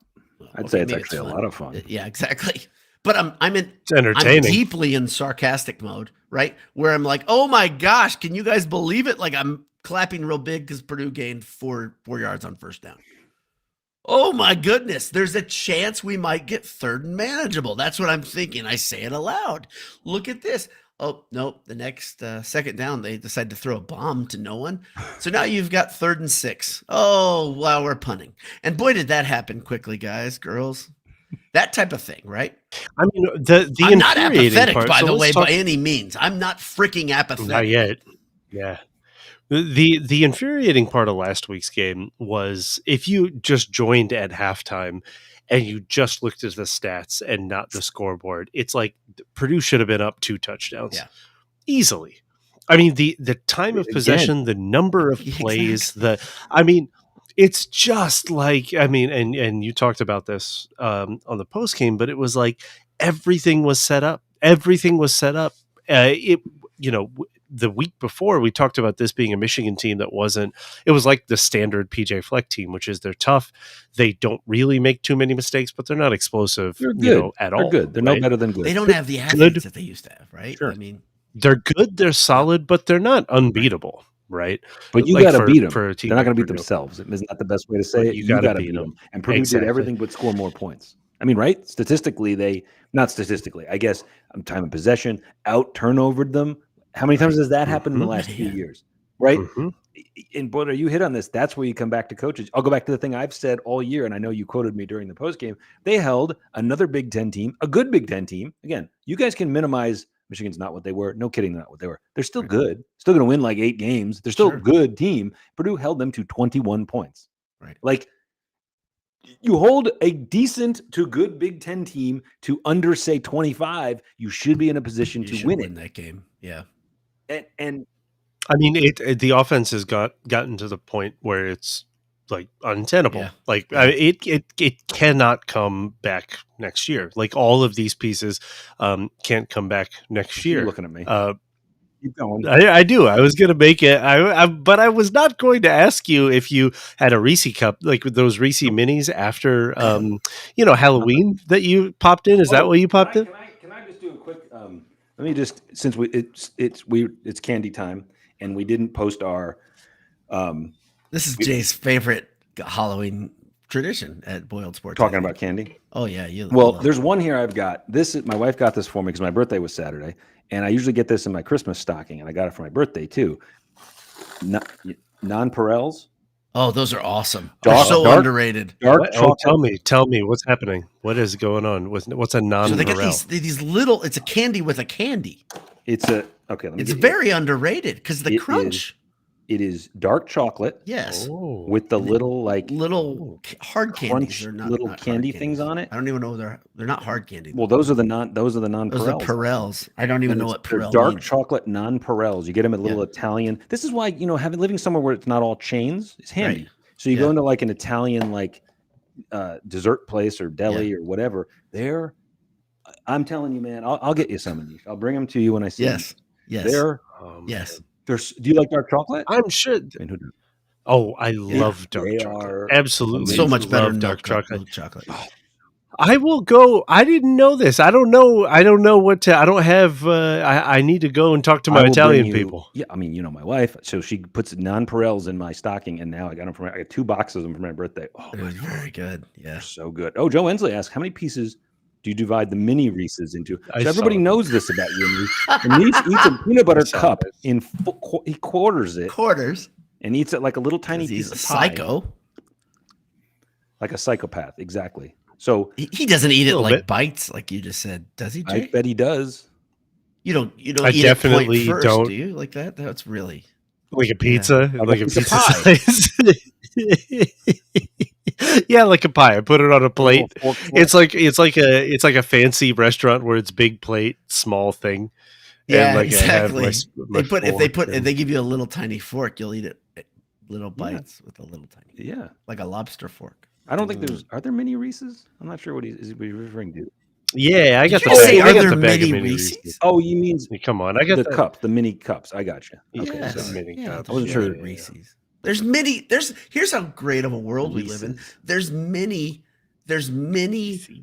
S3: I'd say it's actually a lot of fun.
S1: Yeah, exactly. But
S2: it's entertaining.
S1: I'm deeply in sarcastic mode, right? Where I'm like, oh my gosh, can you guys believe it? I'm clapping real big because Purdue gained 4 yards on first down. Oh my goodness, there's a chance we might get 3rd and manageable. That's what I'm thinking. I say it aloud. Look at this. Oh, no, the next 2nd down, they decide to throw a bomb to no one. So now you've got 3rd and 6. Oh, wow, we're punting. And boy, did that happen quickly, guys, girls. That type of thing, right?
S2: I mean, the
S1: I'm not apathetic,
S2: part,
S1: by the way, by any means. I'm not freaking apathetic.
S2: Not yet. Yeah. The infuriating part of last week's game was if you just joined at halftime and you just looked at the stats and not the scoreboard, it's like Purdue should have been up 2 touchdowns.
S1: Yeah.
S2: easily. I mean, the time of possession, the number of plays, it's just like, and you talked about this on the post game, but it was like everything was set up. Everything was set up. The week before we talked about this being a Michigan team it was like the standard PJ Fleck team, which is they're tough. They don't really make too many mistakes, but they're not explosive, at all.
S3: They're good. They're no better than good.
S1: They don't have the athletes that they used to have, right?
S3: Sure.
S1: I mean,
S2: they're good, they're solid, but they're not unbeatable, right?
S3: But you got to beat them. They're not going to beat themselves. It's not the best way to say it. You got to beat them. And Purdue did everything but score more points. I mean, right? Not statistically, I guess, time of possession, out-turnovered them. How many times has that happened in the last few years, right?
S2: Mm-hmm.
S3: And Boiler, you hit on this. That's where you come back to coaches. I'll go back to the thing I've said all year, and I know you quoted me during the postgame. They held another Big Ten team, a good Big Ten team. Again, you guys can minimize Michigan's not what they were. No kidding, not what they were. They're still good. Still going to win like 8 games. They're still a good team. Purdue held them to 21 points.
S1: Right.
S3: Like, you hold a decent to good Big Ten team to under, say, 25, you should be in a position to win
S1: that game. Yeah.
S3: And
S2: I mean, the offense has gotten to the point where it's like untenable.
S1: Yeah.
S2: Like it cannot come back next year. Like all of these pieces can't come back next year.
S3: You're looking at me. Keep going.
S2: I do. I was going to make it. But I was not going to ask you if you had a Reese cup, like with those Reese minis after, Halloween that you popped in. Is that what you popped in?
S3: Can I just do a quick? Let me just, since it's candy time, and we didn't post our.
S1: This is Jay's favorite Halloween tradition at Boiled Sports.
S3: Talking about candy.
S1: Oh yeah,
S3: there's one here I've got. My wife got this for me because my birthday was Saturday, and I usually get this in my Christmas stocking, and I got it for my birthday too. Nonpareils.
S1: Oh, those are awesome. They're so underrated.
S3: Dark chocolate.
S2: Tell me what's happening. What is going on? What's a non-Parel?
S1: So they got these little. It's a candy with a candy.
S3: It's
S1: very underrated because the crunch.
S3: It is dark chocolate.
S1: Yes.
S3: With the little
S1: hard candies.
S3: They're not candy things on it.
S1: I don't even know they're not hard candy.
S3: Well, those are the non-Parels.
S1: Those are Parels. I don't even know what Parel
S3: dark
S1: means.
S3: Chocolate non-Parels. You get them at little Italian. This is why, living somewhere where it's not all chains is handy. Right. So you go into like an Italian dessert place or deli or whatever. I'm telling you, man, I'll get you some of these. I'll bring them to you when I see them.
S1: Yes.
S3: Yes. Do you like dark chocolate?
S2: I'm sure. I love dark chocolate. Absolutely.
S1: So much better than
S2: dark chocolate. I will go. I didn't know this. I don't know what to. I don't have. I need to go and talk to my Italian people.
S3: Yeah, I mean, my wife. So she puts non-Parels in my stocking, and now I got them I got 2 boxes of them for my birthday. Oh,
S1: it was very good. Yeah,
S3: they're so good. Oh, Joe Ensley asked, how many pieces do you divide the mini Reese's into? So everybody knows this about you. And he eats a peanut butter cup he quarters it. And eats it like a little tiny piece of pie.
S1: Psycho.
S3: Like a psychopath, exactly. So
S1: he doesn't eat it like bites, like you just said, does he, Jay?
S3: I bet he does.
S1: You don't
S2: I
S1: eat
S2: definitely
S1: it point first,
S2: don't.
S1: do you? Like that? That's really
S2: like a pizza, like a pizza
S3: pie.
S2: size. Yeah, like a pie. I put it on a plate. It's like a fancy restaurant where it's big plate, small thing.
S1: Yeah,
S2: and
S1: exactly. If they give you a little tiny fork, you'll eat it little bites with a little tiny.
S3: Yeah,
S1: like a lobster fork.
S3: I don't think are there mini Reese's? I'm not sure what he's referring to.
S2: Yeah, I got the
S1: bag.
S2: I got the bag of mini Reese's.
S3: Oh, you mean
S2: come on? I got
S3: the cup, the mini cups. I got you.
S2: Okay,
S1: yes.
S2: so mini cups.
S3: I wasn't sure.
S1: Reese's. There's here's how great of a world we live in. There's many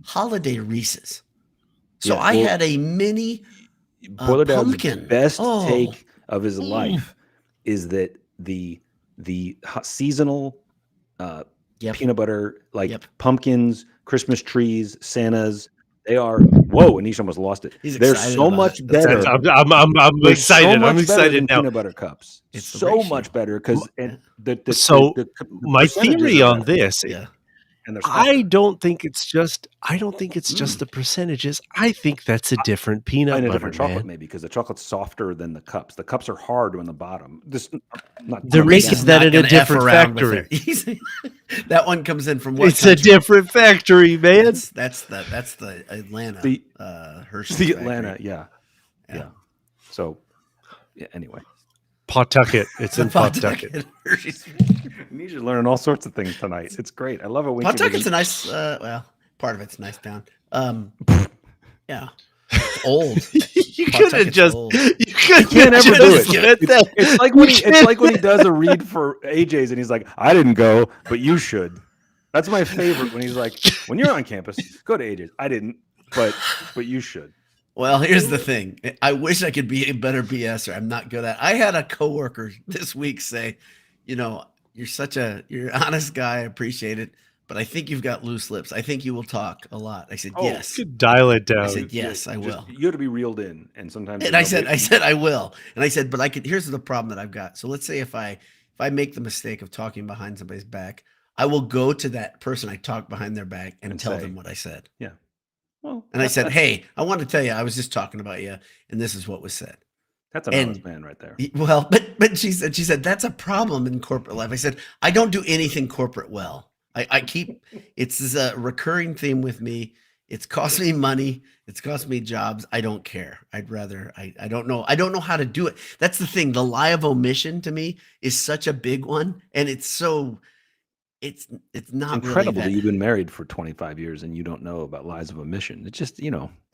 S1: holiday Reese's. So I had a mini pumpkin.
S3: Best take of his life is that the seasonal peanut butter, pumpkins, Christmas trees, Santas. They are Anish almost lost it. They're so much better.
S2: I'm excited. I'm excited now.
S3: Peanut butter cups. It's so much better because
S2: my theory on this.
S1: Yeah.
S3: And
S2: I don't think it's just the percentages. I think that's a different peanut butter,
S3: different chocolate, maybe because the chocolate's softer than the cups. The cups are hard on the bottom.
S2: They're making that in a different factory.
S1: That one comes in from what?
S2: It's a different factory, man.
S1: That's the Atlanta.
S3: The
S1: Hershey.
S3: Atlanta, yeah. So Yeah. Anyway,
S2: Pawtucket. It's in Pawtucket.
S3: You're learning all sorts of things tonight. It's great. I love it when
S1: Pawtucket's a nice. Well, part of it's a nice town. Yeah. It's old.
S2: You could have just.
S1: Old.
S2: You can't
S3: ever do it. It's like when he does a read for AJ's and he's like, "I didn't go, but you should." That's my favorite when he's like, "When you're on campus, go to AJ's." I didn't, but you should.
S1: Well, here's the thing. I wish I could be a better BSer. I'm not good at. I had a coworker this week say, "You're you're an honest guy. I appreciate it. But I think you've got loose lips. I think you will talk a lot." I said, yes.
S2: You could dial it down.
S1: I said, yes, I will.
S3: You have to be reeled in. And sometimes.
S1: And I said, I will. And I said, but here's the problem that I've got. So let's say if I make the mistake of talking behind somebody's back, I will go to that person I talked behind their back and tell them what I said.
S3: Yeah. Well,
S1: and I said, hey, I want to tell you, I was just talking about you. And this is what was said.
S3: That's an honest man right there.
S1: Well, but she said, that's a problem in corporate life. I said, I don't do anything corporate well. It's a recurring theme with me. It's cost me money. It's cost me jobs. I don't care. I don't know. I don't know how to do it. That's the thing. The lie of omission to me is such a big one. And it's not
S3: incredible
S1: really
S3: that you've been married for 25 years and you don't know about lies of omission. It's just,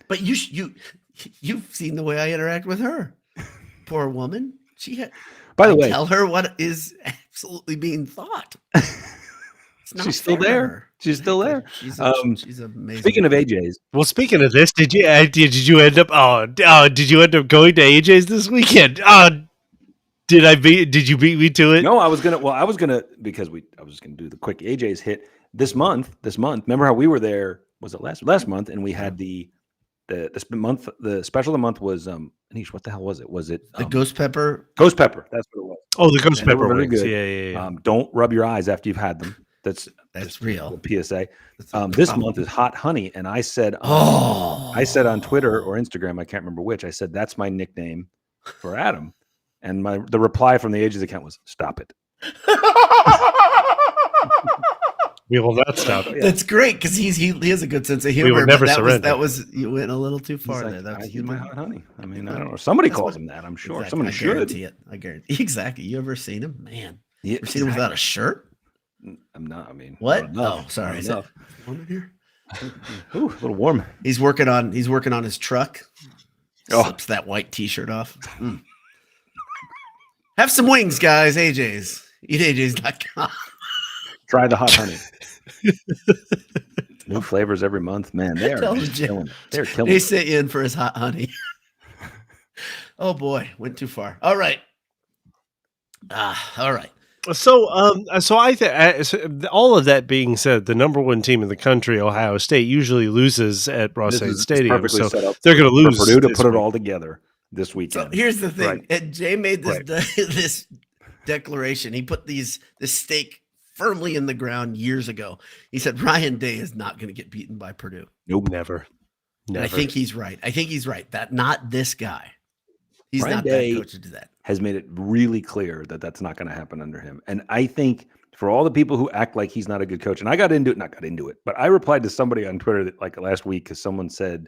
S1: but you've seen the way I interact with her. Poor woman. By the way, tell her what is absolutely being thought.
S3: She's still there. She's still there.
S1: She's amazing.
S3: Speaking of AJ's.
S2: Well, speaking of this, did you end up going to AJ's this weekend? Did you beat me to it?
S3: No, I was gonna because I was gonna do the quick AJ's hit this month. Remember how we were there? Was it last month? And we had the special of the month was Anish, what the hell was it? Was it
S1: the ghost pepper?
S3: Ghost pepper. That's what it was.
S2: Oh, the ghost pepper
S3: really
S2: wings.
S3: Good.
S2: Yeah.
S3: Don't rub your eyes after you've had them. That's
S1: real.
S3: PSA. This month is hot honey, and I said on Twitter or Instagram, I can't remember which. I said that's my nickname for Adam, and the reply from the Ages account was "Stop it."
S2: We will not stop.
S1: Yeah. That's great because he has a good sense of humor.
S2: We will never surrender.
S1: That was you went a little too far there.
S3: That's my hot honey. I mean, I don't know. Somebody calls him that. I'm sure.
S1: Exactly.
S3: Someone should.
S1: Guarantee it. I guarantee. Exactly. You ever seen him, man? Yeah, ever seen him without a shirt?
S3: I'm not. I mean,
S1: what? Oh, sorry.
S3: Warm in here? Ooh, a little warm.
S1: He's working on his truck. Slips that white T-shirt off. Have some wings, guys. AJ's. EatAJ's.com.
S3: Try the hot honey. New flavors every month, man. They're killing it. They're killing it.
S1: They sent you in for his hot honey. Oh boy, went too far. All right. All right.
S2: So I think all of that being said, the number one team in the country, Ohio State, usually loses at Ross-Ade Stadium. So they're going to lose.
S3: For Purdue to put it all together this weekend.
S1: So here's the thing. Right. And Jay made this declaration. He put this stake firmly in the ground years ago. He said Ryan Day is not going to get beaten by Purdue.
S2: Nope, never.
S1: And I think he's right. That not this guy. He's Ryan not Day that coach to do that.
S3: Has made it really clear that that's not going to happen under him. And I think for all the people who act like he's not a good coach, and I got into it, but I replied to somebody on Twitter that like last week because someone said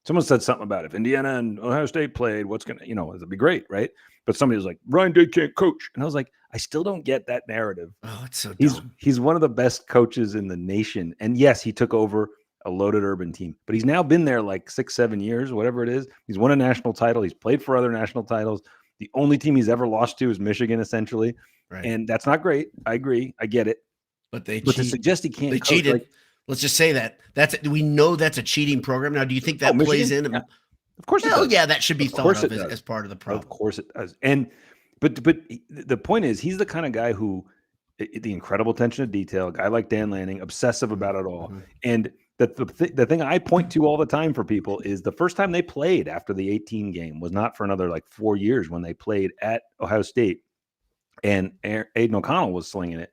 S3: something about if Indiana and Ohio State played, what's going to, it'd be great, right? But somebody was like, Ryan Day can't coach. And I was like, I still don't get that narrative.
S1: Oh, it's so dumb.
S3: He's one of the best coaches in the nation. And yes, he took over a loaded Urban team, but he's now been there like 6-7 years, whatever it is. He's won a national title. He's played for other national titles. The only team he's ever lost to is Michigan, essentially. Right. And that's not great. I agree. I get it.
S1: But
S3: to suggest he can't
S1: they
S3: coach,
S1: cheated. Let's just say that. We know that's a cheating program. Now, do you think that plays in?
S3: Yeah. Of course it does.
S1: Yeah, that should be thought of as part of the problem.
S3: Of course it does. But the point is, he's the kind of guy who, the incredible attention to detail, a guy like Dan Lanning, obsessive about it all. Mm-hmm. And the thing I point to all the time for people is the first time they played after the 18 game was not for another like 4 years when they played at Ohio State and Aiden O'Connell was slinging it.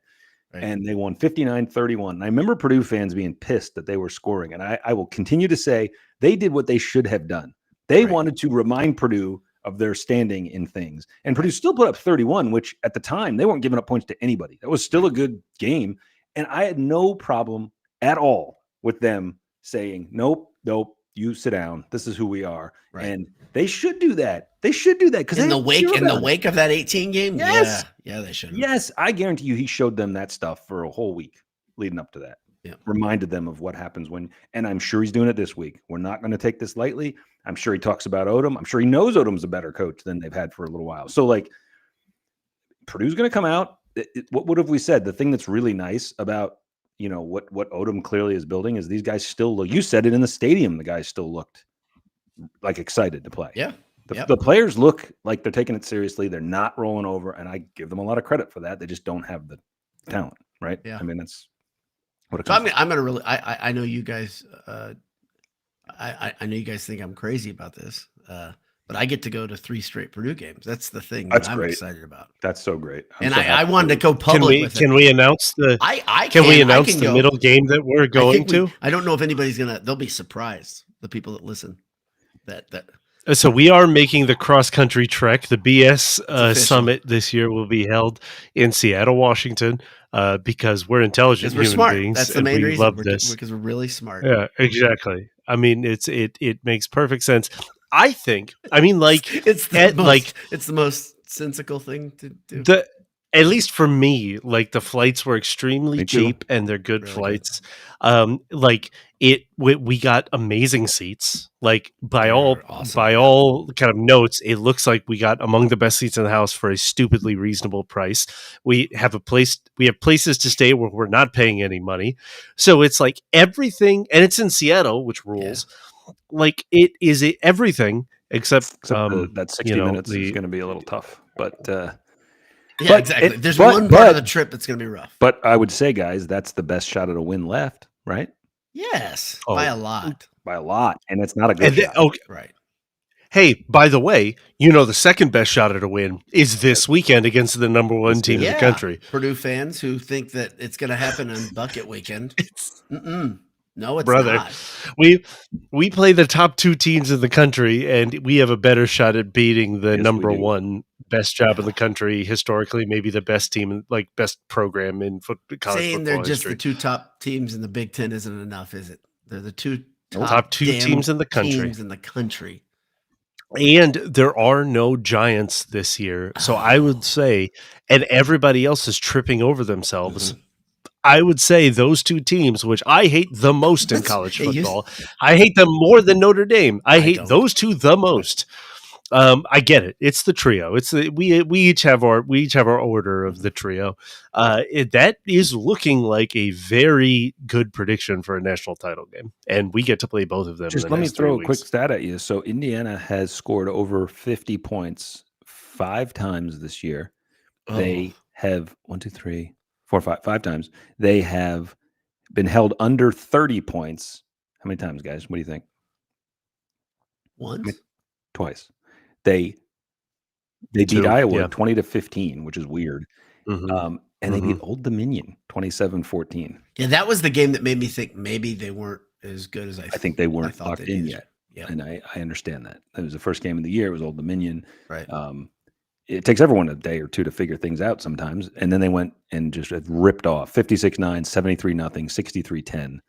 S3: Right. And they won 59-31. And I remember Purdue fans being pissed that they were scoring. And I will continue to say they did what they should have done. They wanted to remind Purdue of their standing in things. And Purdue still put up 31, which at the time they weren't giving up points to anybody. That was still a good game. And I had no problem at all with them saying, nope, You sit down. This is who we are.
S1: Right.
S3: And they should do that. They should do that because
S1: in the wake of that 18 game.
S3: Yes.
S1: Yeah, they should.
S3: Yes, I guarantee you, he showed them that stuff for a whole week leading up to that.
S1: Yeah,
S3: reminded them of what happens when, and I'm sure he's doing it this week. We're not going to take this lightly. I'm sure he talks about Odom. I'm sure he knows Odom's a better coach than they've had for a little while. So like, Purdue's going to come out. What have we said? The thing that's really nice about what Odom clearly is building is these guys still look. You said it in the stadium. The guys still looked like excited to play.
S1: Yeah.
S3: The players look like they're taking it seriously. They're not rolling over, and I give them a lot of credit for that. They just don't have the talent, right?
S1: Yeah.
S3: I mean, that's what it
S1: so
S3: comes
S1: I'm gonna really. I know you guys. I know you guys think I'm crazy about this, but I get to go to 3 straight Purdue games. That's the thing that I'm excited about.
S3: That's so great.
S1: I wanted to go public with it.
S2: Can we announce the? Can we announce the middle game that we're going to?
S1: I don't know if anybody's gonna. They'll be surprised. The people that listen. That.
S2: So we are making the cross-country trek. The BS summit this year will be held in Seattle, Washington, because we're intelligent human beings.
S1: That's the main reason.
S2: Love this
S1: because we're really smart.
S2: Yeah, exactly. I mean, it makes perfect sense. I think. I mean, like
S1: it's the most sensical thing to do.
S2: At least for me, like the flights were extremely cheap and they're good flights. We got amazing seats. Like by all kind of notes, it looks like we got among the best seats in the house for a stupidly reasonable price. We have places to stay where we're not paying any money. So it's like everything, and it's in Seattle, which rules. Yeah. Like it is everything except
S3: that 60 minutes is going to be a little tough, but.
S1: Yeah, exactly. There's one part of the trip that's going to be rough.
S3: But I would say, guys, that's the best shot at a win left, right?
S1: Yes, by a lot.
S3: By a lot, and it's not a good shot.
S2: Okay,
S1: right.
S2: Hey, by the way, the second best shot at a win is this weekend against the number 1 team in the country.
S1: Purdue fans who think that it's going to happen on bucket weekend. No, it's
S2: brother.
S1: Not.
S2: We play the top 2 teams in the country, and we have a better shot at beating the number 1 best job in the country historically, maybe the best team, like best program in college football.
S1: Saying they're just
S2: history.
S1: the 2 top teams in the Big Ten isn't enough, is it? They're the
S2: top 2 teams in the
S1: country.
S2: And there are no Giants this year, so I would say, and everybody else is tripping over themselves. Mm-hmm. I would say those 2 teams, which I hate the most in college football, I hate them more than Notre Dame. I hate those 2 the most. I get it. It's the trio. It's we each have our order of the trio. That is looking like a very good prediction for a national title game, and we get to play both of them.
S3: Just let me throw a quick stat at you. So Indiana has scored over 50 points 5 times this year. Oh. They have 5 times. They have been held under 30 points. How many times, guys? What do you think?
S1: Once.
S3: Twice. They beat Iowa 20-15, which is weird. Mm-hmm. And they beat Old Dominion 27-14.
S1: Yeah, that was the game that made me think maybe they weren't as good as I
S3: think they weren't locked in yet. Yeah. And I understand that. It was the first game of the year. It was Old Dominion.
S1: Right.
S3: It takes everyone a day or 2 to figure things out sometimes. And then they went and just ripped off 56-9, 73-0, 63-10.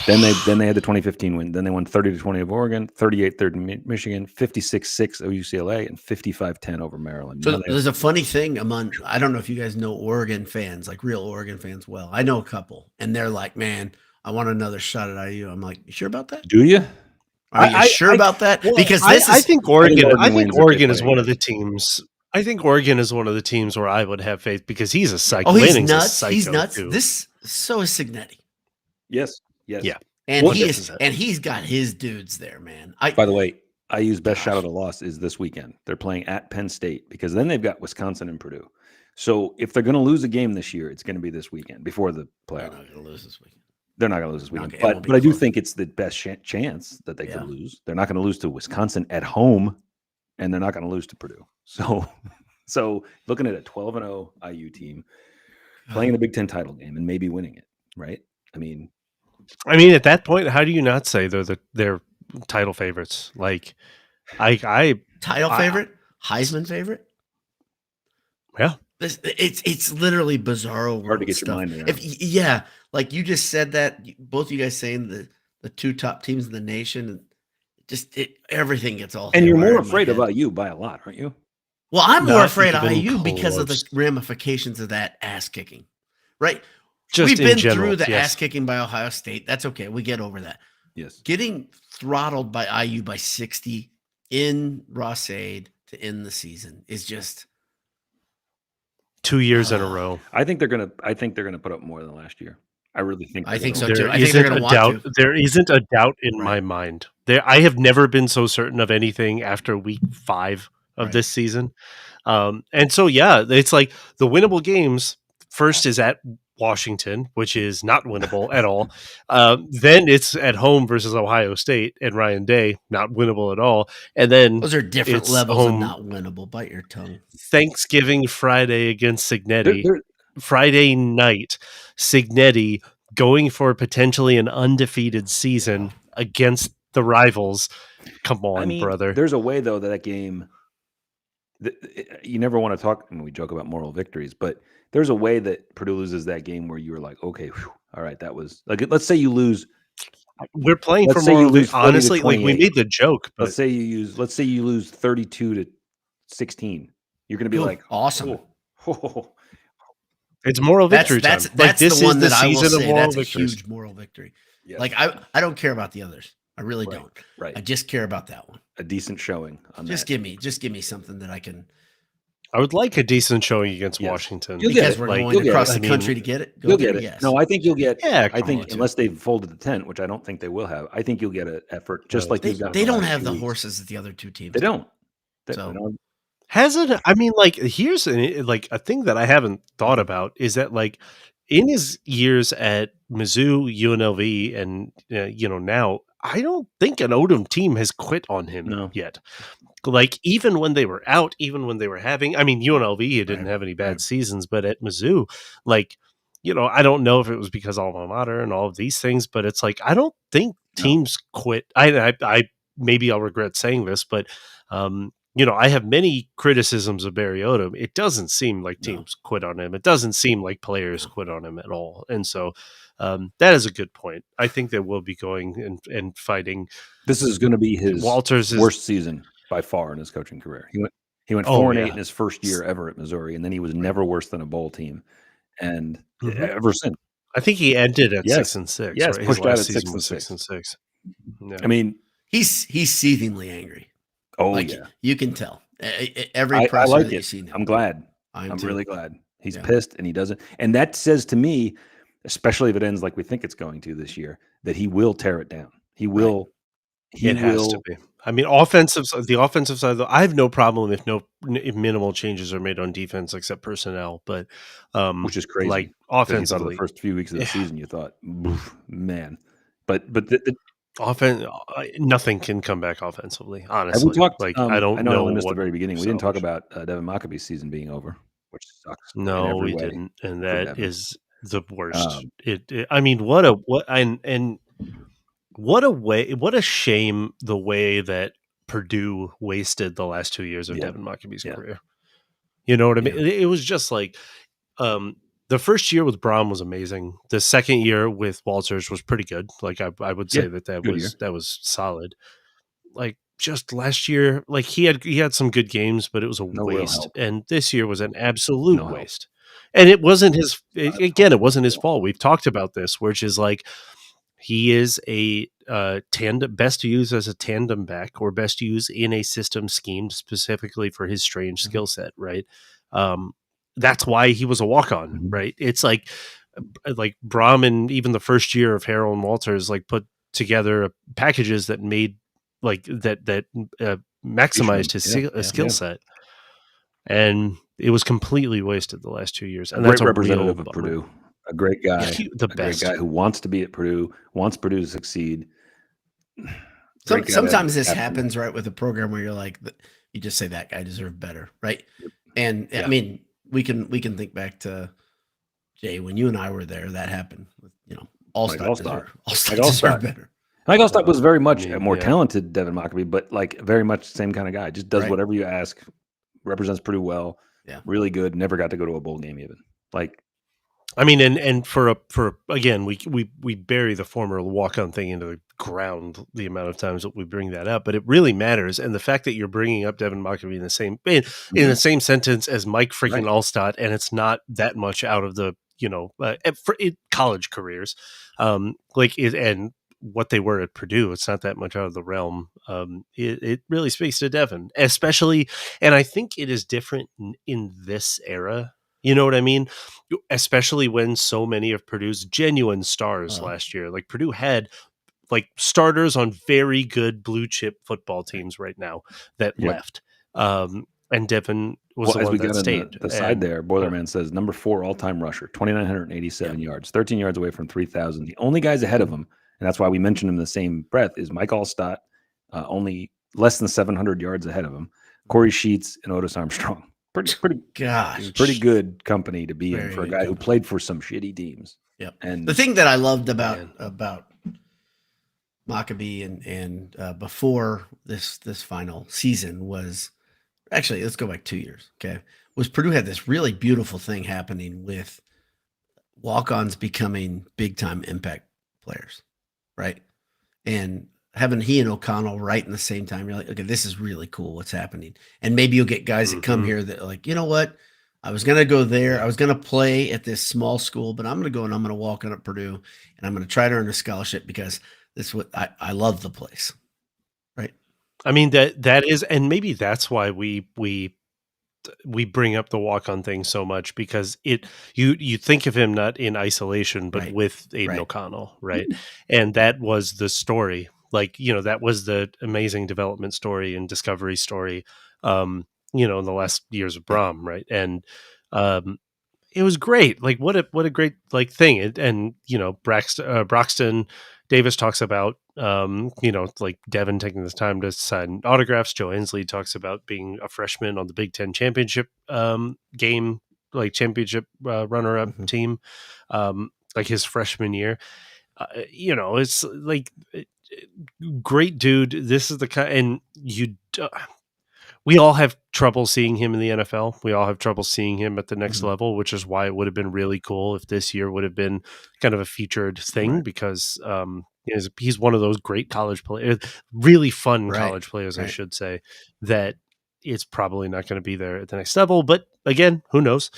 S3: Then they had the 2015 win. Then they won 30-20 of Oregon, 38-3 Michigan, 56-6 of UCLA, and 55-10 over Maryland.
S1: So there's a funny thing I don't know if you guys know Oregon fans, like real Oregon fans well. I know a couple, and they're like, man, I want another shot at IU. I'm like, you sure about that?
S3: Do you?
S1: Are you sure about that?
S2: Well,
S1: because
S2: I think Oregon is one of the teams. I think Oregon is one of the teams where I would have faith because he's a psycho.
S1: Oh, he's nuts.
S2: He's
S1: nuts.
S2: Too.
S1: So is Signetti.
S3: Yes.
S2: Yeah.
S1: And he's got his dudes there, man.
S3: By the way, IU's best shot at a loss is this weekend. They're playing at Penn State because then they've got Wisconsin and Purdue. So if they're going to lose a game this year, it's going to be this weekend before the playoff.
S1: They're not going to lose this weekend.
S3: They're not going to lose this weekend. But I do think it's the best chance that they could lose. They're not going to lose to Wisconsin at home, and they're not going to lose to Purdue. So looking at a 12-0 IU team playing in the Big Ten title game and maybe winning it, right? I mean,
S2: at that point, how do you not say they're title favorites? Like,
S1: favorite, Heisman favorite.
S2: Yeah,
S1: it's literally bizarro.
S3: Hard to get
S1: stuff.
S3: your mind around.
S1: Like you just said that, both you guys saying the two top teams in the nation, and everything gets all.
S3: And you're more afraid of IU by a lot, aren't you?
S1: Well, I'm more
S2: Not
S1: afraid of
S2: even
S1: IU because of the
S2: close.
S1: ramifications of that ass kicking, right?
S2: Just
S1: We've
S2: in
S1: been
S2: general,
S1: through the
S2: yes.
S1: ass kicking by Ohio State. That's okay. We get over that.
S3: Yes.
S1: Getting throttled by IU by 60 in Ross-Ade to end the season is just
S2: 2 years in a row.
S3: I think they're gonna put up more than last year. I really think.
S1: I think so
S2: There
S1: too. I think they're going to want to.
S2: There isn't a doubt in my mind. I have never been so certain of anything after week 5 of this season. And so, yeah, it's like the winnable games first is at Washington, which is not winnable at all. Then it's at home versus Ohio State and Ryan Day, not winnable at all. And then
S1: those are different levels of not winnable. Bite your tongue.
S2: Thanksgiving Friday against Signetti. Friday night, Signetti going for potentially an undefeated season against the rivals. Come on, brother.
S3: There's a way, though, that game, you never want to talk, we joke about moral victories, but there's a way that Purdue loses that game where you're like, okay, whew, all right, that was, like, let's say you lose.
S2: We're playing for moral victories. Honestly, like, we made the joke. But
S3: let's say you lose 32-16. You're going to be like,
S1: awesome.
S3: Oh.
S2: It's moral victory time.
S1: That's
S2: this
S1: the one
S2: is the
S1: that I will
S2: season
S1: say
S2: of moral
S1: that's
S2: victories.
S1: a huge moral victory.
S3: Yes.
S1: Like I don't care about the others. I really don't.
S3: Right.
S1: I just care about that one.
S3: A decent showing on
S1: just
S3: that.
S1: Just give me something that I can.
S2: I would like a decent showing against Washington.
S1: Because we're going across the country to get it.
S3: You'll get it.
S1: Yes.
S3: No, I think you'll get.
S2: Yeah,
S3: I think unless they've folded the tent, which I don't think they will have. I think you'll get an effort just like
S1: they don't have the
S3: weeks.
S1: horses that the other two teams.
S3: They don't.
S2: Has it? I mean, like, here's like a thing that I haven't thought about is that, like, in his years at Mizzou, UNLV, and now, I don't think an Odom team has quit on him yet. Like, even when they were out, even when they were having, I mean, UNLV didn't have any bad seasons, but at Mizzou, like, I don't know if it was because alma mater and all of these things, but it's like, I don't think teams quit. I maybe I'll regret saying this, but I have many criticisms of Barry Odom. It doesn't seem like teams quit on him. It doesn't seem like players quit on him at all. And so that is a good point. I think they will be going and fighting.
S3: This is going to be his
S2: Walters'
S3: worst season by far in his coaching career. He went 4-8 in his first year ever at Missouri, and then he was never worse than a bowl team. And ever since,
S2: I think he ended at 6-6.
S3: Yes,
S2: right?
S3: pushed out at
S2: 6-6.
S3: Yeah. I mean,
S1: he's seethingly angry.
S3: Oh,
S1: like, you can tell. Every
S3: I like
S1: that
S3: it.
S1: You see him.
S3: I'm glad. I'm really glad. He's pissed, and he doesn't. And that says to me, especially if it ends like we think it's going to this year, that he will tear it down. He will.
S2: It has to be. I mean, the offensive side, though, I have no problem if minimal changes are made on defense except personnel, but
S3: which is crazy.
S2: Like offensively,
S3: the first few weeks of the season, you thought, man, but
S2: offense, nothing can come back offensively. Honestly,
S3: have we talked?
S2: Like I don't know.
S3: I missed the very beginning. We didn't talk about Devin Maccabee's season being over, which sucks.
S2: No, we didn't, and that is the worst. I mean, what a shame the way that Purdue wasted the last 2 years of Devin Maccabe's career. You know what I mean? It was just like the first year with Braum was amazing. The second year with Walters was pretty good. Like I would say that was solid. Like just last year, like he had some good games, but it was a waste. And this year was an absolute waste. And it wasn't his it wasn't his fault. We've talked about this, which is like he is a tandem, best to use as a tandem back or best to use in a system schemed specifically for his strange skill set, right? That's why he was a walk-on, right? It's like Braum and even the first year of Harrell and Walters like put together packages that made like that maximized his skill set, and it was completely wasted the last 2 years. And that's a
S3: representative of Purdue. A great guy,
S2: great
S3: guy who wants to be at Purdue, wants Purdue to succeed.
S1: Sometimes this happens, right, with a program where you're like, you just say that guy deserved better, right? And I mean, we can think back to Jay when you and I were there. That happened with All-Star deserved better.
S3: Mike Allstott was very much a more talented Devin Maccabee, but like very much the same kind of guy. Just does whatever you ask, represents Purdue well, really good. Never got to go to a bowl game even. Like.
S2: I mean, and for again, we bury the former walk-on thing into the ground the amount of times that we bring that up, but it really matters. And the fact that you're bringing up Devin Mockabee in the same sentence as Mike freaking Allstott, and it's not that much out of the for college careers, and what they were at Purdue, it's not that much out of the realm. It really speaks to Devin, especially, and I think it is different in this era. You know what I mean? Especially when so many of Purdue's genuine stars last year, like Purdue had like starters on very good blue chip football teams right now that left. And Devin was the one that stayed.
S3: The side there, Boilerman says number 4 all-time rusher, 2,987 yards, 13 yards away from 3,000. The only guys ahead of him, and that's why we mentioned him in the same breath, is Mike Allstott, only less than 700 yards ahead of him, Corey Sheets, and Otis Armstrong. Pretty good company to be in for a guy who played for some shitty teams.
S1: Yep. And the thing that I loved about Mockabee and before this final season was actually, let's go back 2 years. Okay, was Purdue had this really beautiful thing happening with walk-ons becoming big-time impact players, right? And having he and O'Connell right in the same time, you're like, okay, this is really cool. What's happening? And maybe you'll get guys that come here that are like, you know what? I was going to go there. I was going to play at this small school, but I'm going to go and I'm going to walk on at Purdue and I'm going to try to earn a scholarship because this is what I love the place. Right.
S2: I mean, that is, and maybe that's why we bring up the walk-on thing so much, because you think of him not in isolation, but with Aiden O'Connell. Right. And that was the story. Like, that was the amazing development story and discovery story, in the last years of Brom. Right. And, it was great. Like what a great thing. And Broxton Davis talks about, like Devin taking this time to sign autographs. Joe Inslee talks about being a freshman on the Big Ten championship, game, like championship, runner-up team, like his freshman year. It's like, great dude. This is the kind, and we all have trouble seeing him in the NFL. We all have trouble seeing him at the next level, which is why it would have been really cool if this year would have been kind of a featured thing, because he's one of those great college players, really fun college players, I should say, that it's probably not going to be there at the next level. But again, who knows?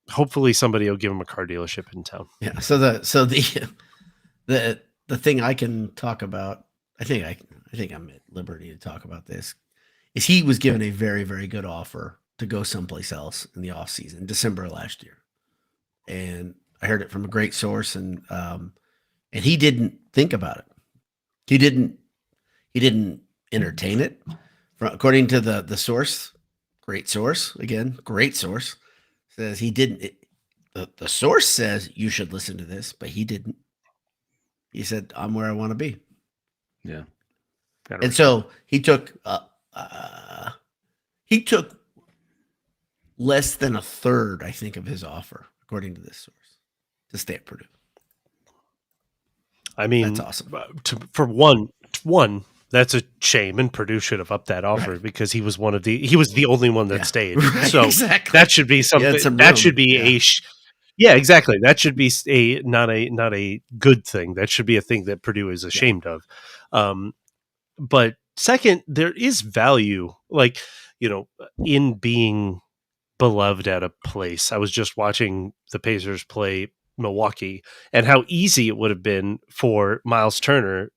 S2: Hopefully somebody will give him a car dealership in town.
S1: Yeah. So the thing I can talk about, I think I'm at liberty to talk about this, is he was given a very, very good offer to go someplace else in the offseason, December of last year. And I heard it from a great source, and he didn't think about it. He didn't entertain it. According to the source, great source, says he didn't. The source says you should listen to this, but he didn't. He said, I'm where I want to be.
S3: Yeah.
S1: And so he took less than a third, I think, of his offer, according to this source, to stay at Purdue.
S2: I mean,
S1: that's awesome.
S2: For one, that's a shame, and Purdue should have upped that offer, because he was he was the only one that stayed. So that should be something. That should be exactly. That should be not a good thing. That should be a thing that Purdue is ashamed of. But second, there is value, in being beloved at a place. I was just watching the Pacers play Milwaukee, and how easy it would have been for Miles Turner,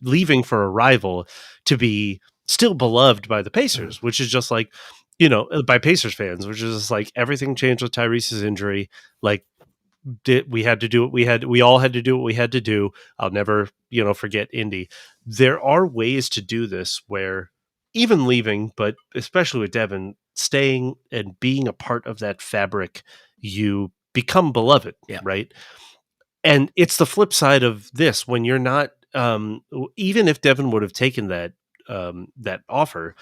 S2: leaving for a rival, to be still beloved by the Pacers, which is just like, by Pacers fans, which is just like everything changed with Tyrese's injury. Like, we had to do what we all had to do what we had to do. I'll never, forget Indy. There are ways to do this where, even leaving, but especially with Devin, staying and being a part of that fabric, you become beloved, right? And it's the flip side of this, when you're not, even if Devin would have taken that offer,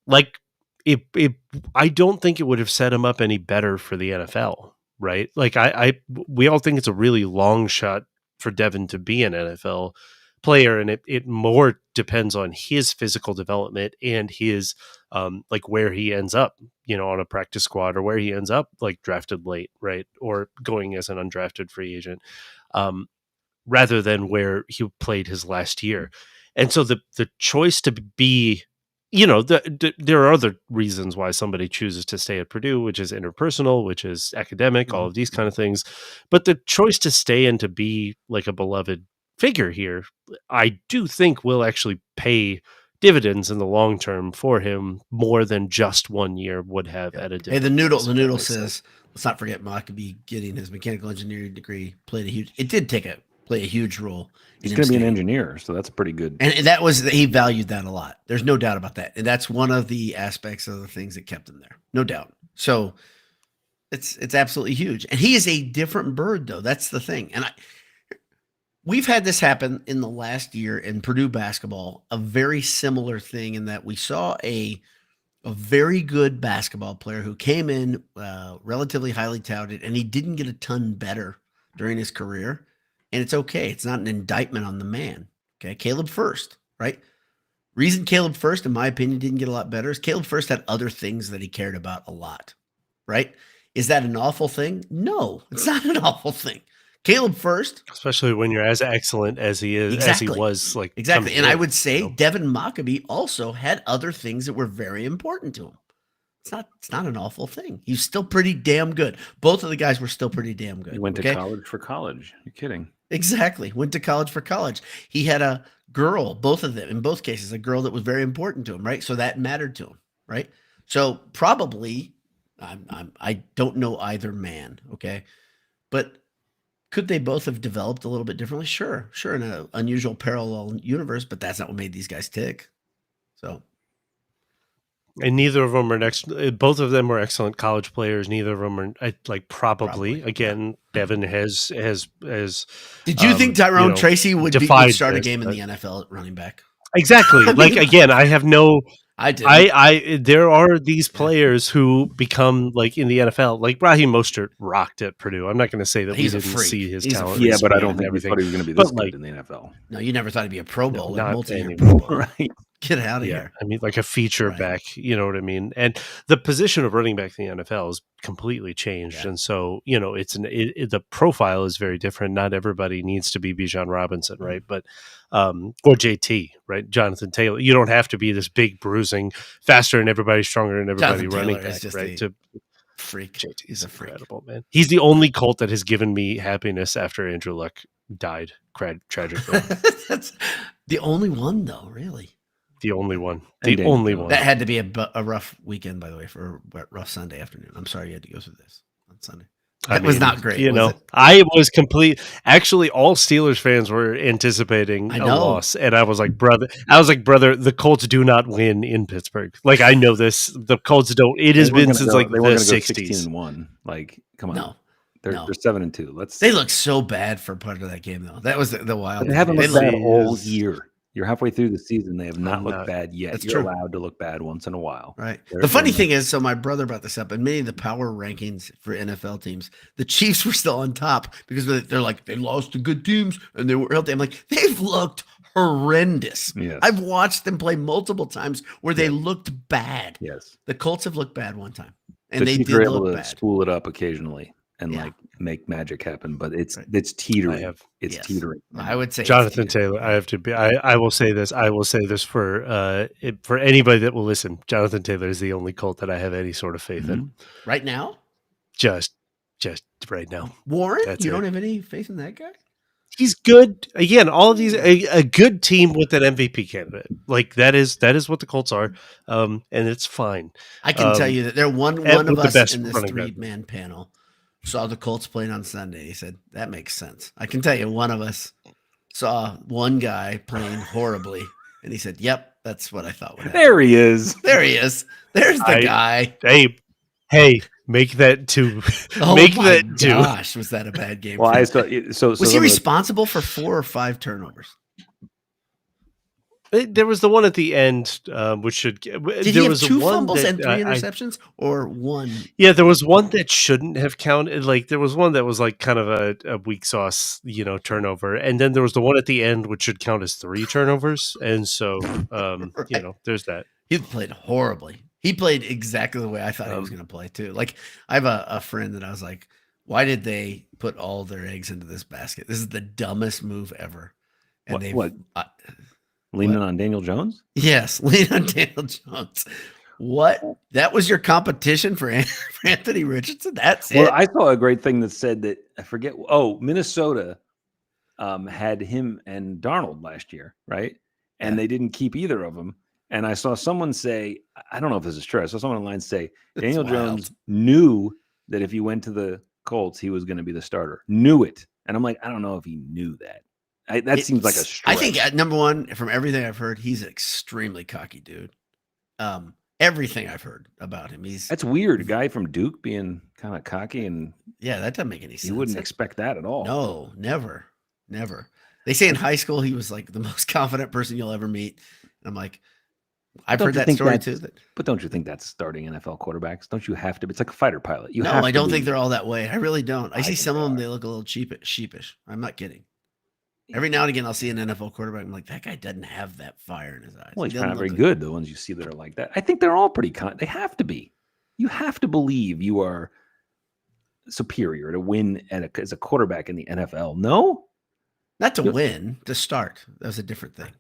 S2: like I don't think it would have set him up any better for the NFL. Right. Like we all think it's a really long shot for Devin to be an NFL player. And it more depends on his physical development and his like where he ends up, on a practice squad, or where he ends up like drafted late, right, or going as an undrafted free agent, rather than where he played his last year. And so the choice to be, there are other reasons why somebody chooses to stay at Purdue, which is interpersonal, which is academic, all of these kind of things. But the choice to stay and to be like a beloved figure here, I do think will actually pay dividends in the long term for him more than just 1 year would have at a different.
S1: Hey, the noodle says, let's not forget Maccabee getting his mechanical engineering degree played a huge role.
S3: He's going to be an engineer, so that's pretty good.
S1: And he valued that a lot. There's no doubt about that. And that's one of the aspects of the things that kept him there. No doubt. So it's absolutely huge. And he is a different bird, though. That's the thing. And we've had this happen in the last year in Purdue basketball, a very similar thing in that we saw a very good basketball player who came in relatively highly touted, and he didn't get a ton better during his career. And it's okay. It's not an indictment on the man. Okay. Caleb First, right? Reason Caleb First, in my opinion, didn't get a lot better is Caleb First had other things that he cared about a lot, right? Is that an awful thing? No, it's not an awful thing. Caleb First,
S2: especially when you're as excellent as he is, as he was, like
S1: exactly. And I would say Devin Maccabee also had other things that were very important to him. It's not an awful thing. He's still pretty damn good. Both of the guys were still pretty damn good.
S3: He went to college for college. You're kidding.
S1: Exactly. Went to college for college. He had a girl, both of them, in both cases, a girl that was very important to him, right? So that mattered to him, right? So probably, I don't know either man, okay? But could they both have developed a little bit differently? Sure, in an unusual parallel universe, but that's not what made these guys tick. So.
S2: And neither of them are both of them were excellent college players. Neither of them are probably. Again, Devin has.
S1: Did you think Tyrone Tracy would start a game in the NFL at running back?
S2: Exactly. Again, I have no.
S1: I did.
S2: There are these players who become like in the NFL, like Raheem Mostert rocked at Purdue. I'm not going to say that we didn't see his talent.
S3: Yeah, but I don't think we thought he was going to be this good in the NFL.
S1: No, you never thought he'd be a Pro Bowl, multi-year
S2: Pro
S1: Bowl, right? Get out of here.
S2: I mean, like a feature back, you know what I mean? And the position of running back in the NFL is completely changed. Yeah. And so, the profile is very different. Not everybody needs to be Bijan Robinson, right? But, or JT, right? Jonathan Taylor. You don't have to be this big, bruising, faster and everybody stronger and everybody
S1: Jonathan
S2: running
S1: Taylor
S2: back, right? To
S1: freak.
S2: JT's incredible, man. He's the only Colt that has given me happiness after Andrew Luck died tragically.
S1: That's the only one, though, really.
S2: The only one. The only one.
S1: That had to be a rough weekend, by the way, for a rough Sunday afternoon. I'm sorry you had to go through this on Sunday. That was not great.
S2: I was actually, all Steelers fans were anticipating a loss. And I was like, brother, the Colts do not win in Pittsburgh. Like, I know this. The Colts don't. It has been since the 60s.
S3: 16-1. Like, come on.
S1: No.
S3: They're 7-2.
S1: They look so bad for part of that game, though. That was the wild.
S3: But they haven't looked bad all year. You're halfway through the season. They have not looked bad yet.
S1: That's
S3: You're
S1: true.
S3: allowed to look bad once in a while.
S1: Right. The funny thing is, so my brother brought this up, and many of the power rankings for NFL teams, the Chiefs were still on top because they're like, they lost to good teams and they were healthy. I'm like, they've looked horrendous.
S3: Yes.
S1: I've watched them play multiple times where they looked bad.
S3: Yes.
S1: The Colts have looked bad one time, and
S3: the
S1: they
S3: Chiefs
S1: did
S3: are able
S1: look
S3: to
S1: bad.
S3: spool it up occasionally and make magic happen, but it's teetering. Teetering.
S1: I would say
S2: Jonathan Taylor. I will say this. I will say this for anybody that will listen. Jonathan Taylor is the only Colt that I have any sort of faith in
S1: right now.
S2: Just right now.
S1: Warren, you don't have any faith in that guy?
S2: He's good. Again, all of these a good team with an MVP candidate. Like that is what the Colts are, and it's fine.
S1: I can tell you that they're one of us in this 3-man panel saw the Colts playing on Sunday. He said, that makes sense. I can tell you one of us saw one guy playing horribly, and he said, yep, that's what I thought would happen.
S3: There he is.
S1: There's the guy.
S2: Hey, make that two.
S1: Oh make my that two. Gosh, was that a bad game?
S3: Well, was
S1: he responsible for 4 or 5 turnovers?
S2: There was the one at the end, which should.
S1: Did he have 2 fumbles and 3 interceptions, or 1?
S2: Yeah, there was one that shouldn't have counted. Like there was one that was like kind of a weak sauce, turnover, and then there was the one at the end, which should count as 3 turnovers. And so, there's that.
S1: He played horribly. He played exactly the way I thought he was going to play too. Like I have a friend that I was like, why did they put all their eggs into this basket? This is the dumbest move ever. And
S3: leaning on Daniel Jones?
S1: Yes, lean on Daniel Jones. What? That was your competition for Anthony Richardson? That's it?
S3: Well, I saw a great thing that said that, I forget. Oh, Minnesota had him and Darnold last year, right? And they didn't keep either of them. And I saw someone say, I don't know if this is true. I saw someone online say Daniel Jones knew that if he went to the Colts, he was going to be the starter. Knew it. And I'm like, I don't know if he knew that. That seems like a stretch.
S1: I think number one, from everything I've heard, he's an extremely cocky dude. Everything I've heard about him,
S3: that's weird. A guy from Duke being kind of cocky, and
S1: that doesn't make any sense.
S3: You wouldn't expect that at all.
S1: No, never. They say in high school he was like the most confident person you'll ever meet. And I'm like, I've heard that story too.
S3: But don't you think that's starting NFL quarterbacks? Don't you have to? It's like a fighter pilot.
S1: I don't think they're all that way. I really don't. I see some of them; they look a little sheepish. I'm not kidding. Every now and again, I'll see an NFL quarterback. I'm like, that guy doesn't have that fire in his eyes.
S3: Well, he's not very good. The ones you see that are like that, I think they're all pretty. They have to be. You have to believe you are superior to win as a quarterback in the NFL. No,
S1: not to win, to start. That was a different thing.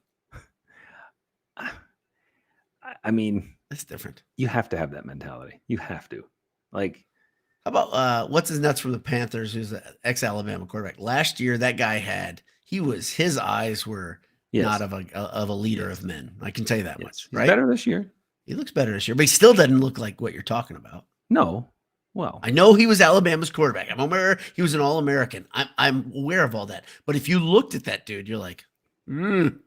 S3: I mean,
S1: it's different.
S3: You have to have that mentality. You have to. Like,
S1: how about what's his nuts from the Panthers? Who's an ex-Alabama quarterback? Last year, that guy his eyes were not of a leader of men. I can tell you that much.
S3: He's better this year.
S1: He looks better this year, but he still doesn't look like what you're talking about.
S3: No. Well,
S1: I know he was Alabama's quarterback. I'm aware he was an All-American. I'm aware of all that. But if you looked at that dude, you're like, you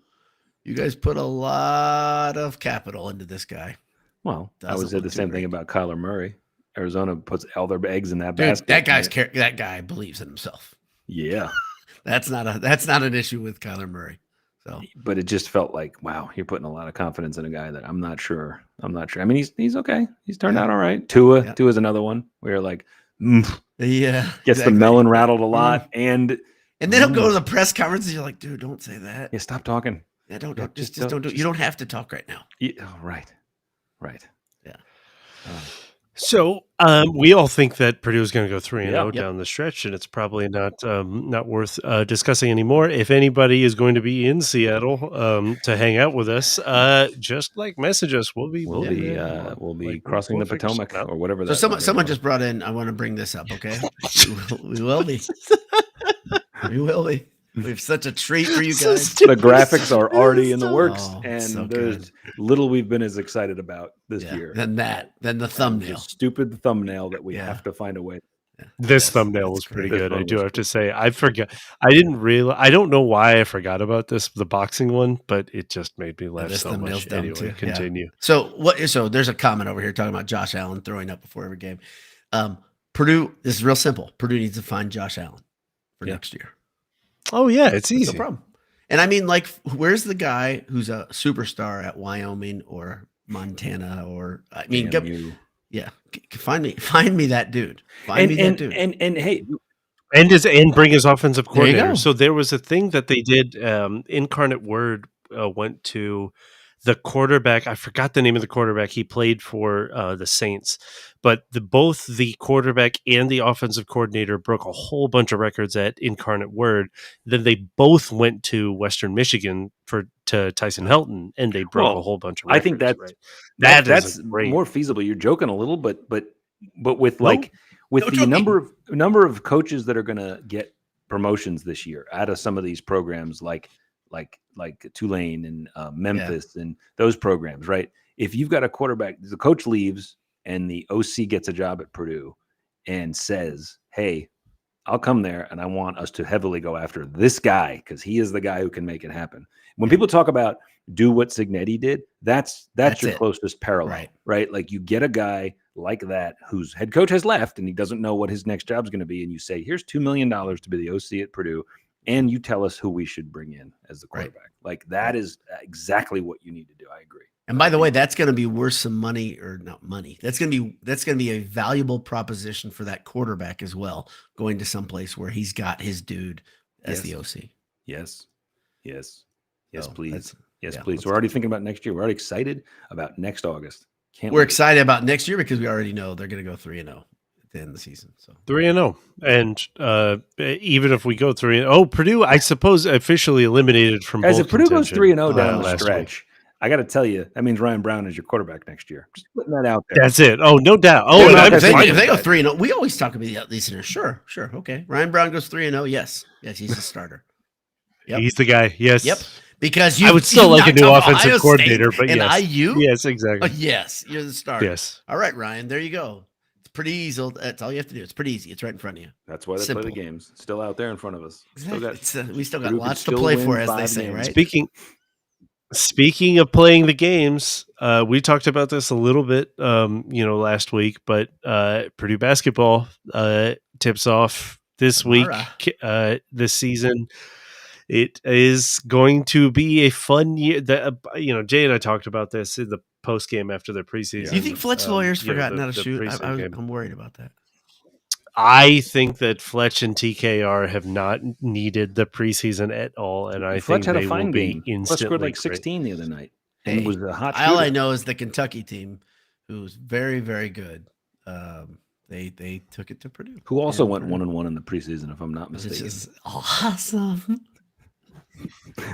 S1: guys put a lot of capital into this guy.
S3: Well, I would say the same thing about Kyler Murray. Arizona puts all their eggs in that basket.
S1: That guy believes in himself.
S3: Yeah.
S1: That's not an issue with Kyler Murray. So,
S3: but it just felt like, wow, you're putting a lot of confidence in a guy that I'm not sure. I mean, he's okay. He's turned out all right. Tua's another one where you're like, gets the melon rattled a lot, and
S1: then he'll go to the press conference and you're like, dude, don't say that.
S3: Yeah, stop talking.
S1: Yeah, don't just don't do it. You don't have to talk right now.
S3: Yeah, right.
S1: Yeah.
S2: So we all think that Purdue is going to go 3-0 down the stretch, and it's probably not worth discussing anymore. If anybody is going to be in Seattle to hang out with us, just message us. We'll be
S3: crossing the Potomac or whatever.
S1: So someone just brought in. I want to bring this up. Okay, we will be. We will be. We have such a treat for you guys.
S3: The graphics are already in the works, and there's little we've been as excited about this year
S1: than the thumbnail.
S3: Stupid thumbnail that we have to find a way.
S2: This thumbnail was pretty good. I do have to say, I forgot. I didn't realize. I don't know why I forgot about the boxing one, but it just made me laugh so much. Anyway, continue.
S1: So there's a comment over here talking about Josh Allen throwing up before every game. Purdue. This is real simple. Purdue needs to find Josh Allen for next year.
S2: Oh yeah, it's easy.
S1: No problem. And I mean, where's the guy who's a superstar at Wyoming or Montana or find me that dude. Find me that dude.
S3: And hey,
S2: and bring his offensive coordinator. So there was a thing that they did. Incarnate Word went to the quarterback. I forgot the name of the quarterback. He played for the Saints, but both the quarterback and the offensive coordinator broke a whole bunch of records at Incarnate Word. Then they both went to Western Michigan to Tyson Helton, and they broke a whole bunch of records.
S3: I think that's more feasible. You're joking a little, but with the number of coaches that are going to get promotions this year out of some of these programs, like Tulane and Memphis and those programs, right? If you've got a quarterback, the coach leaves and the OC gets a job at Purdue and says, hey, I'll come there and I want us to heavily go after this guy because he is the guy who can make it happen. When people talk about do what Signetti did, that's your closest parallel, right? Like you get a guy like that whose head coach has left and he doesn't know what his next job is going to be. And you say, here's $2 million to be the OC at Purdue. And you tell us who we should bring in as the quarterback. Right. Like that is exactly what you need to do. I agree.
S1: And by the way, that's going to be worth some money or not money. That's going to be a valuable proposition for that quarterback as well, going to someplace where he's got his dude as the OC.
S3: Yes, please. Yes, please. We're already thinking about next year. We're already excited about next August.
S1: We're excited about next year because we already know they're going to go 3-0 at the end of the season. So
S2: 3-0, and even if we go 3-0, Purdue, I suppose, officially eliminated from
S3: guys.
S2: bowl
S3: If Purdue goes
S2: contention
S3: 3-0 down the
S2: last
S3: stretch, I got to tell you, that means Ryan Brown is your quarterback next year. Just putting that out there.
S2: That's it. Oh, no doubt. Oh,
S1: Well,
S2: and I'm
S1: if
S2: fine
S1: they
S2: with
S1: go
S2: that.
S1: 3-0, we always talk about these here. Sure. Okay. Ryan Brown goes 3-0. Yes, he's the starter. Yep.
S2: He's the guy. Yes.
S1: Yep. Because
S2: I would still like a new offensive
S1: Ohio
S2: coordinator,
S1: State
S2: but
S1: and
S2: yes.
S1: IU.
S2: Yes, exactly.
S1: Yes, you're the starter.
S2: Yes.
S1: All right, Ryan. There you go. It's pretty easy. That's all you have to do. It's pretty easy. It's right in front of you.
S3: That's why they play the games. It's still out there in front of us.
S1: Exactly. We still got
S3: Purdue
S1: lots
S3: could
S1: to
S3: still
S1: play
S3: win
S1: for, as they
S3: 5
S1: say,
S3: games.
S1: right?
S2: Speaking of playing the games, we talked about this a little bit, last week, but Purdue basketball tips off this week, this season. It is going to be a fun year. Jay and I talked about this in the post game after the preseason.
S1: Do you think Fletch lawyers forgotten how to shoot? I'm worried about that.
S2: I think that Fletch and TKR have not needed the preseason at all, and I
S3: Fletch
S2: think
S3: had
S2: they
S3: a fine
S2: will
S3: game.
S2: be instantly
S3: Fletch scored like
S2: great.
S3: 16 the other night, and was a hot
S1: All
S3: shooter.
S1: I know is the Kentucky team, who's very, very good. They took it to Purdue,
S3: who also went 1-1 in the preseason, if I'm not mistaken.
S1: Which is awesome.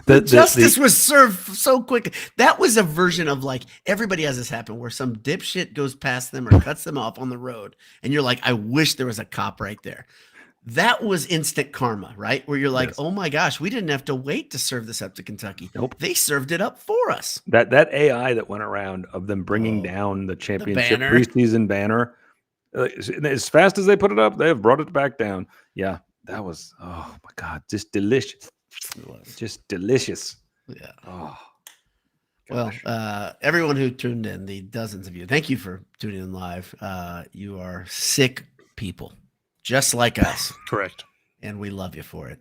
S3: The
S1: justice was served so quick. That was a version of like everybody has this happen where some dipshit goes past them or cuts them off on the road, and you're like, I wish there was a cop right there. That was instant karma, right? Where you're like,
S3: Yes.
S1: oh my gosh, we didn't have to wait to serve this up to Kentucky.
S3: Nope.
S1: They served it up for us.
S3: That AI that went around of them bringing down the championship
S1: banner.
S3: preseason banner, as fast as they put it up, they have brought it back down. Yeah, that was, oh my God, just delicious.
S1: It was.
S3: Just delicious.
S1: Yeah.
S3: Oh,
S1: well, everyone who tuned in, the dozens of you, thank you for tuning in live. You are sick people, just like us.
S2: Correct.
S1: And we love you for it.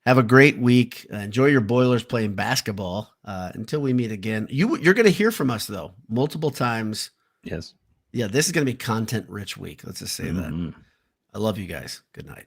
S1: Have a great week. Enjoy your Boilers playing basketball. Until we meet again. You're going to hear from us, though, multiple times.
S3: yes.
S1: Yeah, this is going to be content-rich week. Let's just say that.
S3: Mhm.
S1: I love you guys. Good night.